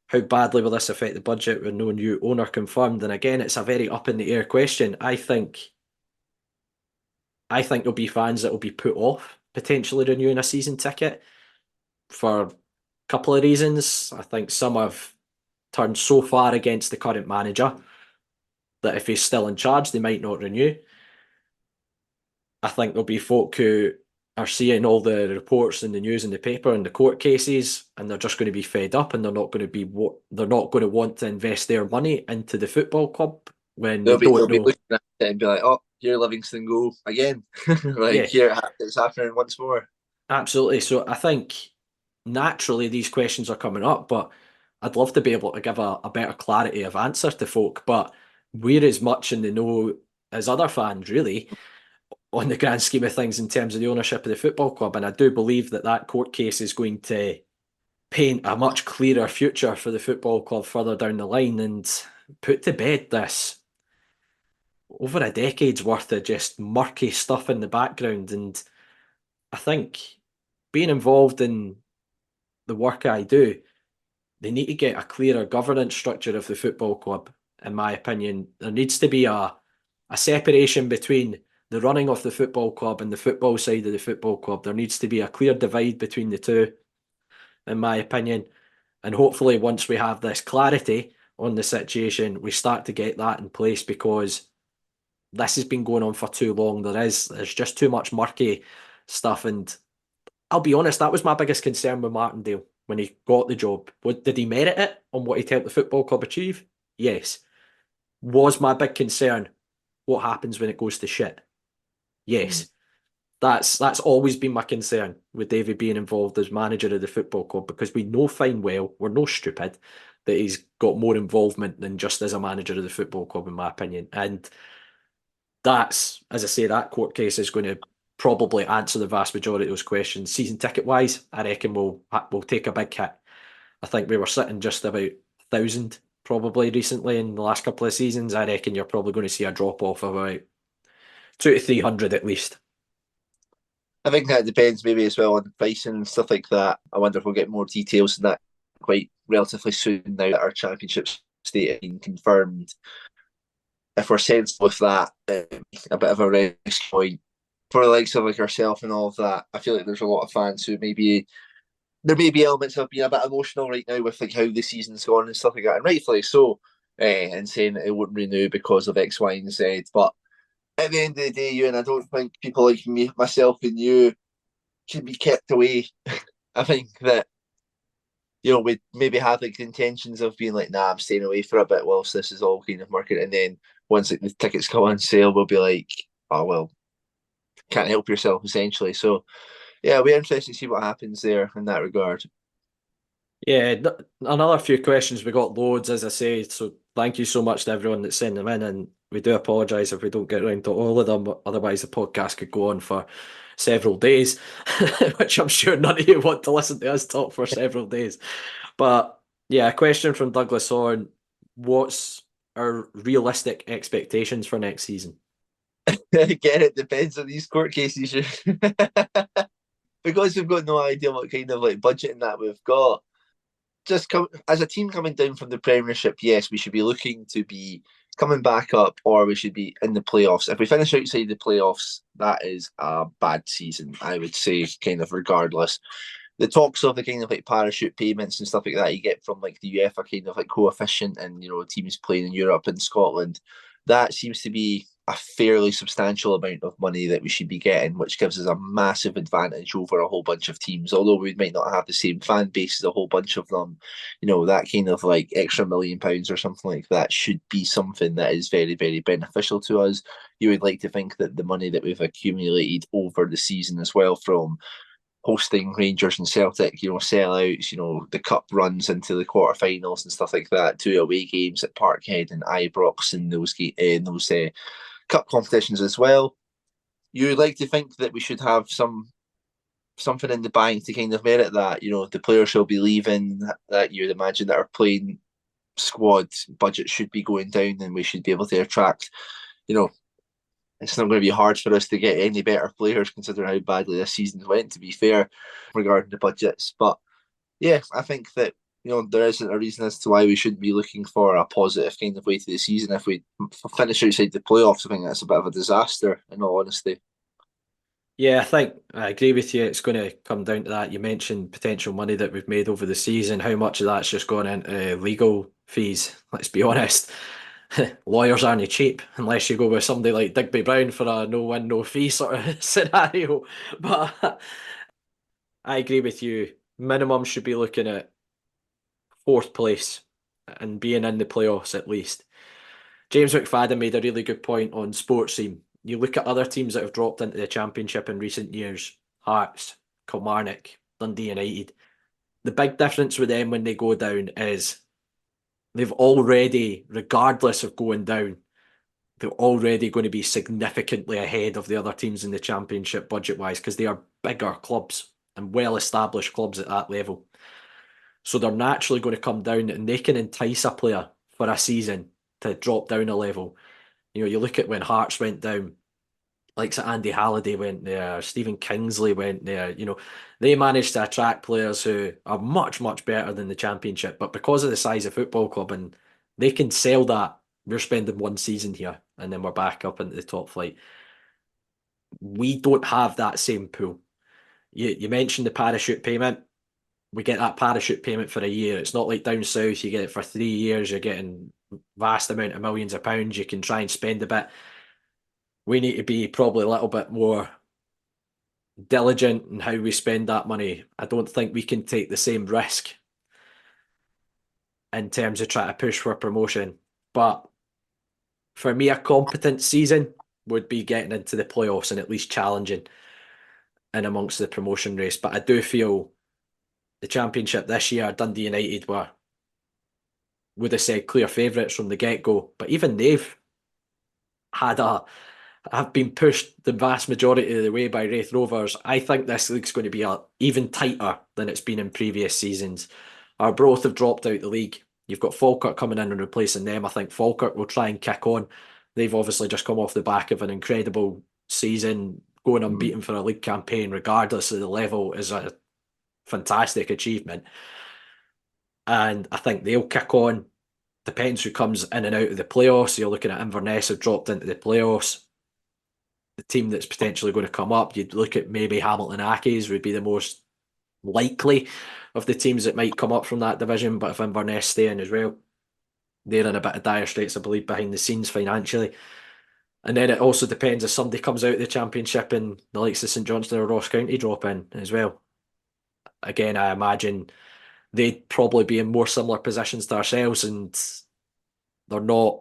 How badly will this affect the budget with no new owner confirmed? And again, it's a very up in the air question. I think there'll be fans that will be put off potentially renewing a season ticket for a couple of reasons. I think some have turned so far against the current manager that if he's still in charge, they might not renew. I think there'll be folk who are seeing all the reports in the news and the paper and the court cases, and they're just going to be fed up, and they're not going to want to invest their money into the football club when they'll they be don't know. looking at it and be like, "Oh, here Livingston go again." Like, Yeah. here it's happening once more. Absolutely. So I think naturally these questions are coming up, but I'd love to be able to give a better clarity of answer to folk. But we're as much in the know as other fans, really, on the grand scheme of things in terms of the ownership of the football club. And I do believe that court case is going to paint a much clearer future for the football club further down the line and put to bed this over a decade's worth of just murky stuff in the background. And I think being involved in the work I do, they need to get a clearer governance structure of the football club. In my opinion, there needs to be a separation between the running of the football club and the football side of the football club. There needs to be a clear divide between the two, in my opinion. And hopefully once we have this clarity on the situation, we start to get that in place, because this has been going on for too long. There's just too much murky stuff. And I'll be honest, that was my biggest concern with Martindale when he got the job. Did he merit it on what he'd helped the football club achieve? Yes. Was my big concern what happens when it goes to shit? Yes. That's always been my concern with David being involved as manager of the football club, because we know fine well, we're no stupid, that he's got more involvement than just as a manager of the football club, in my opinion. And that's, as I say, that court case is going to probably answer the vast majority of those questions. Season ticket wise, I reckon we'll take a big hit. I think we were sitting just about 1,000 probably recently in the last couple of seasons. I reckon you're probably going to see a drop off of about 200 to 300 at least. I think that depends maybe as well on pricing and stuff like that. I wonder if we'll get more details on that quite relatively soon now that our championship state has been confirmed. If we're sensible with that, a bit of a risk point for the likes of like ourselves and all of that. I feel like there's a lot of fans who maybe there may be elements of being a bit emotional right now with like how the season's gone and stuff like that, and rightfully so, and saying that it wouldn't renew because of X, Y, and Z. But at the end of the day, Euan, I don't think people like me, myself, and you can be kept away. I think that we maybe have like intentions of being like, nah, I'm staying away for a bit whilst this is all kind of working, and then once like, the tickets come on sale, we'll be like, oh well, can't help yourself essentially. So yeah, it'll be interesting to see what happens there in that regard. Yeah, another few questions. We got loads, as I say. So thank you so much to everyone that sent them in, and we do apologise if we don't get around to all of them. Otherwise, the podcast could go on for several days, which I'm sure none of you want to listen to us talk for several days. But yeah, a question from Douglas Horn: what's our realistic expectations for next season? Again, it depends on these court cases. Because we've got no idea what kind of like budgeting that we've got. Just as a team coming down from the Premiership, yes, we should be looking to be coming back up, or we should be in the playoffs. If we finish outside the playoffs, that is a bad season, I would say, kind of regardless. The talks of the kind of like parachute payments and stuff like that you get from like the UEFA kind of like coefficient and teams playing in Europe and Scotland, that seems to be a fairly substantial amount of money that we should be getting, which gives us a massive advantage over a whole bunch of teams. Although we might not have the same fan base as a whole bunch of them, that kind of like extra £1 million or something like that should be something that is very, very beneficial to us. You would like to think that the money that we've accumulated over the season as well from hosting Rangers and Celtic, sellouts, the cup runs into the quarterfinals and stuff like that, 2 away games at Parkhead and Ibrox and those cup competitions as well. You would like to think that we should have something in the bank to kind of merit that. The players will be leaving that you'd imagine that our playing squad budget should be going down, and we should be able to attract, it's not going to be hard for us to get any better players considering how badly this season went, to be fair, regarding the budgets. But yeah, I think that there isn't a reason as to why we shouldn't be looking for a positive kind of way to the season. If we finish outside the playoffs, I think that's a bit of a disaster, in all honesty. Yeah, I think I agree with you. It's going to come down to that. You mentioned potential money that we've made over the season. How much of that's just gone into legal fees? Let's be honest. Lawyers aren't cheap unless you go with somebody like Digby Brown for a no win, no fee sort of scenario. But I agree with you. Minimum should be looking at 4th place and being in the playoffs at least. James McFadden made a really good point on Sports Team. You look at other teams that have dropped into the Championship in recent years: Hearts, Kilmarnock, Dundee United. The big difference with them when they go down is they've already, regardless of going down, they're already going to be significantly ahead of the other teams in the Championship budget-wise, because they are bigger clubs and well-established clubs at that level. So they're naturally going to come down, and they can entice a player for a season to drop down a level. You look at when Hearts went down, like Andy Halliday went there, Stephen Kingsley went there. They managed to attract players who are much, much better than the Championship, but because of the size of football club, and they can sell that, we're spending 1 season here and then we're back up into the top flight. We don't have that same pool. You mentioned the parachute payment. we get that parachute payment for a year. It's not like down south, you get it for 3 years, you're getting vast amount of millions of pounds, you can try and spend a bit. We need to be probably a little bit more diligent in how we spend that money. I don't think we can take the same risk in terms of trying to push for promotion. But for me, a competent season would be getting into the playoffs and at least challenging in amongst the promotion race. But I do feel the Championship this year, Dundee United would have said clear favourites from the get-go. But even they've have been pushed the vast majority of the way by Wraith Rovers. I think this league's going to be even tighter than it's been in previous seasons. Arbroath have dropped out the league. You've got Falkirk coming in and replacing them. I think Falkirk will try and kick on. They've obviously just come off the back of an incredible season. Going unbeaten for a league campaign, regardless of the level, is a fantastic achievement. And I think they'll kick on. Depends who comes in and out of the playoffs. You're looking at Inverness have dropped into the playoffs. The team that's potentially going to come up, you'd look at maybe Hamilton Accies would be the most likely of the teams that might come up from that division. But if Inverness stay in as well, they're in a bit of dire straits, I believe, behind the scenes financially. And then it also depends if somebody comes out of the Championship and the likes of St Johnstone or Ross County drop in as well. Again, I imagine they'd probably be in more similar positions to ourselves, and they're not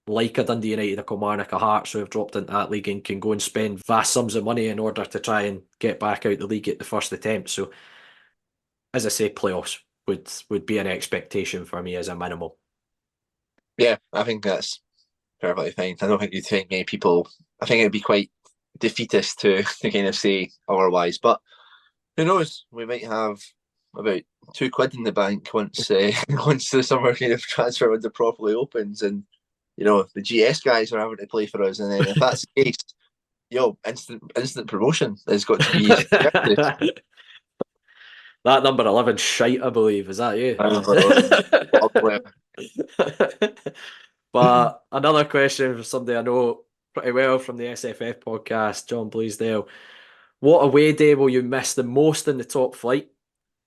like a Dundee United, a Kilmarnock, a Hearts who have dropped into that league and can go and spend vast sums of money in order to try and get back out the league at the first attempt. So, as I say, playoffs would be an expectation for me as a minimal. Yeah, I think that's perfectly fine. I don't think you'd think many people. I think it'd be quite defeatist to kind of say otherwise. But who knows? We might have about £2 in the bank once once the summer kind of transfer window properly opens, and the GS guys are having to play for us. And then if that's the case, instant promotion has got to be. That number 11 shite, I believe. Is that you? But another question for somebody I know pretty well from the SFF podcast, John Blaisdell. What away day will you miss the most in the top flight?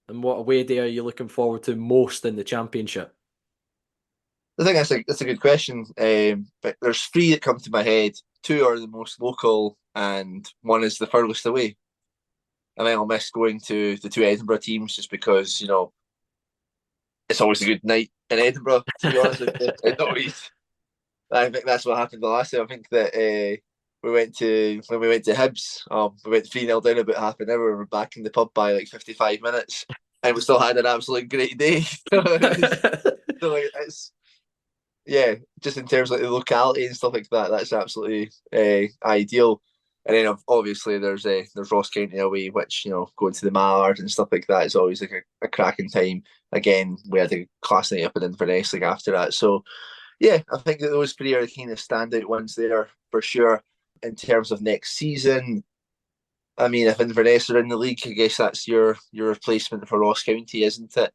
And what away day are you looking forward to most in the Championship? I think that's a good question. But there's 3 that come to my head. 2 are the most local, and 1 is the furthest away. I think I'll miss going to the 2 Edinburgh teams just because it's always a good night in Edinburgh. To be honest with you, it's always. I think that's what happened the last time. I think that when we went to Hibs, we went 3-0 down about half an hour. We were back in the pub by like 55 minutes, and we still had an absolute great day. It's. Yeah, just in terms of the locality and stuff like that, that's absolutely ideal. And then obviously there's Ross County away, which going to the Mallard and stuff like that is always like a cracking time. Again, we had a class night up in Inverness like after that. So yeah, I think that those 3 are the kind of standout ones there for sure. In terms of next season, I mean, if Inverness are in the league, I guess that's your replacement for Ross County, isn't it?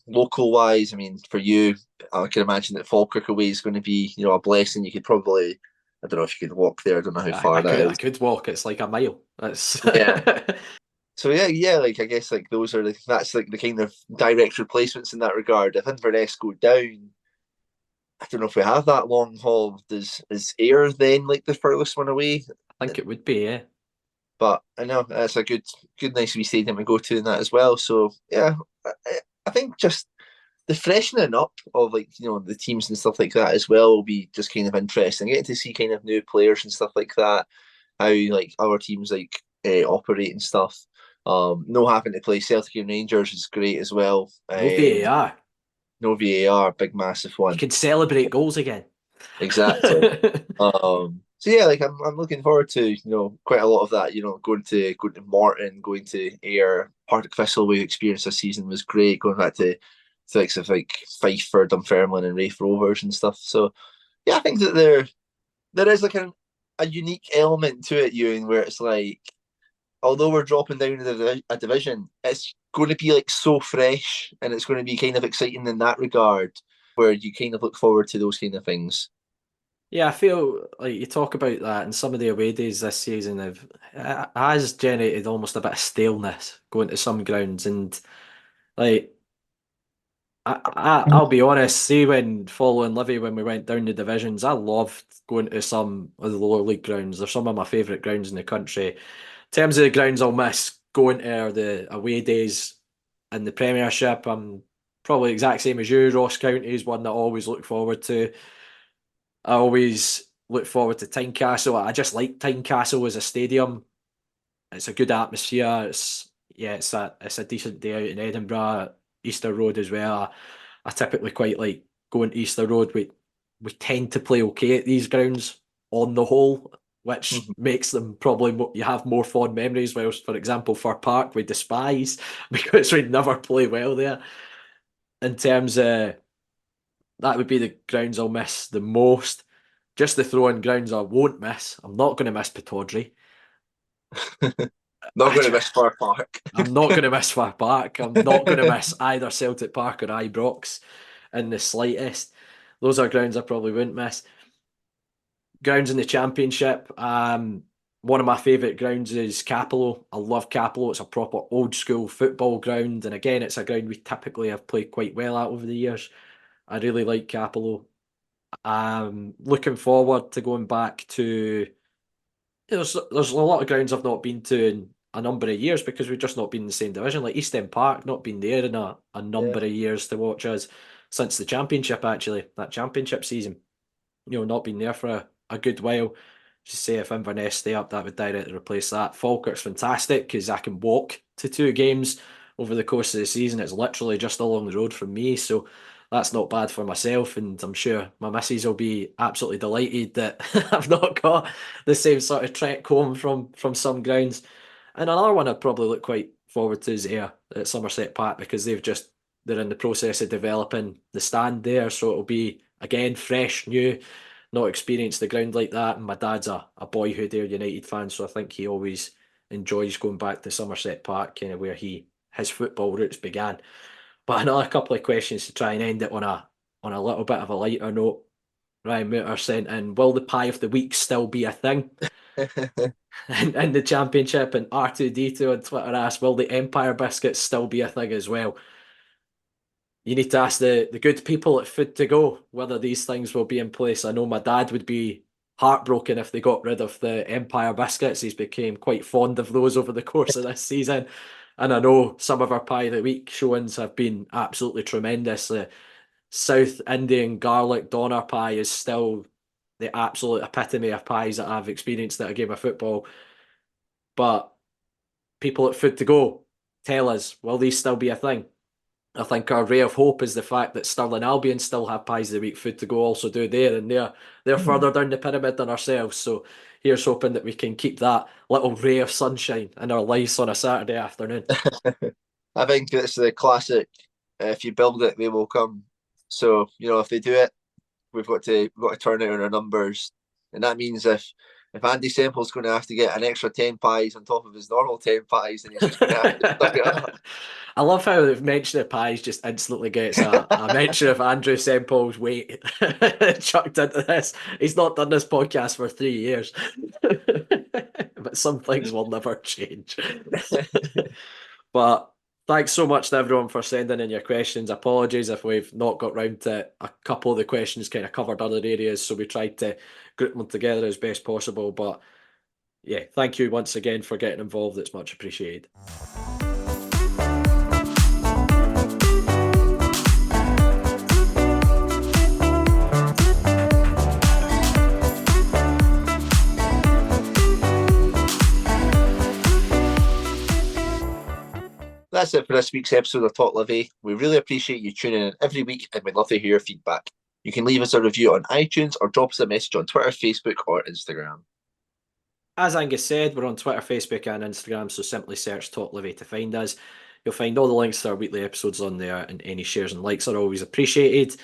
Local wise, I mean, for you, I can imagine that Falkirk away is going to be, a blessing. You could probably, I don't know if you could walk there. I don't know how far that is. I could walk. It's like a mile. That's yeah. So yeah. Like I guess like those are that's like the kind of direct replacements in that regard. If Inverness go down, I don't know if we have that long haul. Is Ayr then like the furthest one away? I think it would be, yeah. But I know that's a good nice wee stadium to go to in that as well. So yeah, I think just the freshening up of the teams and stuff like that as well will be just kind of interesting. Getting to see kind of new players and stuff like that, how like other teams operate and stuff. No having to play Celtic and Rangers is great as well. No VAR. No VAR, big massive one. You can celebrate goals again. Exactly. So yeah, like I'm looking forward to quite a lot of that. Going to Morton, going to Ayr, Partick Thistle we experienced this season was great. Going back to likes of like Fife for Dunfermline and Wraith Rovers and stuff. So yeah, I think that there is like a unique element to it, Euan, where it's like, although we're dropping down a division, it's going to be like so fresh, and it's going to be kind of exciting in that regard, where you kind of look forward to those kind of things. Yeah, I feel like you talk about that, and some of the away days this season have has generated almost a bit of staleness going to some grounds, and like I'll be honest, see when following Livy when we went down the divisions, I loved going to some of the lower league grounds. They're some of my favourite grounds in the country. In terms of the grounds I'll miss going to are the away days in the Premiership. I'm probably the exact same as you. Ross County is one that I always look forward to. I always look forward to Tynecastle. I just like Tynecastle as a stadium. It's a good atmosphere. It's a decent day out in Edinburgh. Easter Road as well. I typically quite like going to Easter Road. We tend to play okay at these grounds on the whole, which Mhm. makes them probably you have more fond memories. Whereas, for example, Fir Park we despise because we never play well there. In terms of that would be the grounds I'll miss the most. Just the throw-in grounds I won't miss. I'm not going to miss Pataudry. Not going to miss Far Park. I'm not going to miss Fir Park. I'm not going to miss either Celtic Park or Ibrox in the slightest. Those are grounds I probably wouldn't miss. Grounds in the Championship. One of my favourite grounds is Capello. I love Capello. It's a proper old school football ground. And again, it's a ground we typically have played quite well at over the years. I really like Capello. Looking forward to going back to there's a lot of grounds I've not been to in a number of years because we've just not been in the same division. Like East End Park, not been there in a Yeah. number of years to watch us since the championship, actually, that championship season. Not been there for a good while. Just say if Inverness stay up, that would directly replace that. Falkirk's fantastic because I can walk to two games over the course of the season. It's literally just along the road from me, so that's not bad for myself. And I'm sure my missus will be absolutely delighted that I've not got the same sort of trek home from some grounds. And another one I'd probably look quite forward to is Ayr at Somerset Park because they're in the process of developing the stand there, so it'll be again fresh, new, not experienced the ground like that. And my dad's a boyhood Ayr United fan, so I think he always enjoys going back to Somerset Park, kind of where his football roots began. But another couple of questions to try and end it on a little bit of a lighter note. Ryan Mooter sent in, will the pie of the week still be a thing in the championship? And R2D2 on Twitter asked, will the Empire biscuits still be a thing as well? You need to ask the good people at Food to Go whether these things will be in place. I know my dad would be heartbroken if they got rid of the Empire biscuits. He's became quite fond of those over the course of this season. And I know some of our Pie of the Week showings have been absolutely tremendous. The South Indian garlic doner pie is still the absolute epitome of pies that I've experienced at a game of football. But people at Food to Go, tell us, will these still be a thing? I think our ray of hope is the fact that Stirling Albion still have pies of the week. Food to Go also do there, and they're further down the pyramid than ourselves. So here's hoping that we can keep that little ray of sunshine in our lives on a Saturday afternoon. I think it's the classic. If you build it, they will come. So if they do it, we've got to turn it on our numbers, and that means if Andy Semple's going to have to get an extra 10 pies on top of his normal 10 pies, then he's just going to have to suck it up. I love how the mention of pies just instantly gets a mention of Andrew Semple's weight chucked into this. He's not done this podcast for 3 years, but some things will never change. But thanks so much to everyone for sending in your questions. Apologies if we've not got round to a couple of the questions kind of covered other areas, so we tried to group them together as best possible. But yeah, thank you once again for getting involved. It's much appreciated. That's it for this week's episode of Talk Livi. We really appreciate you tuning in every week, and we'd love to hear your feedback. You can leave us a review on iTunes or drop us a message on Twitter, Facebook, or Instagram. As Angus said, we're on Twitter, Facebook, and Instagram, so simply search Talk Livi to find us. You'll find all the links to our weekly episodes on there, and any shares and likes are always appreciated.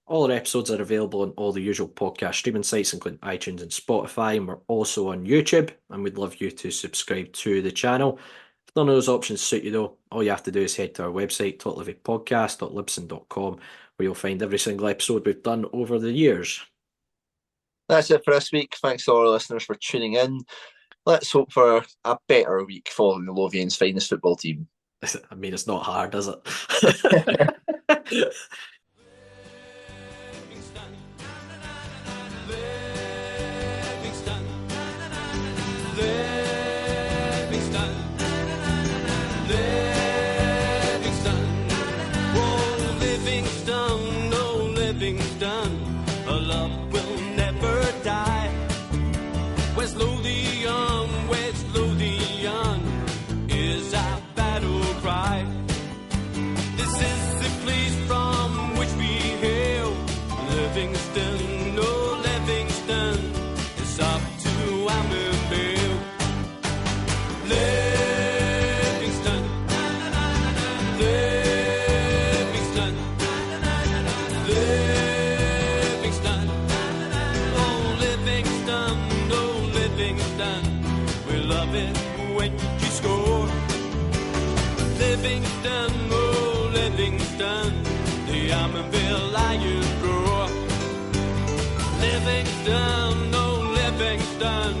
All our episodes are available on all the usual podcast streaming sites, including iTunes and Spotify, and we're also on YouTube, and we'd love you to subscribe to the channel. If none of those options suit you, though, all you have to do is head to our website, talklivipodcast.libsyn.com, where you'll find every single episode we've done over the years. That's it for this week. Thanks to all our listeners for tuning in. Let's hope for a better week following the Lothian's finest football team. I mean, it's not hard, is it? West Lothian is our battle cry. This is the place from which we hail. Livingston, oh Livingston, it's up to Ammonvale. Livingston, Livingston, Livingston, oh Livingston, oh Livingston, we love it when you score. Livingston, oh Livingston, the Ammonvale Lions roar. Livingston, oh Livingston,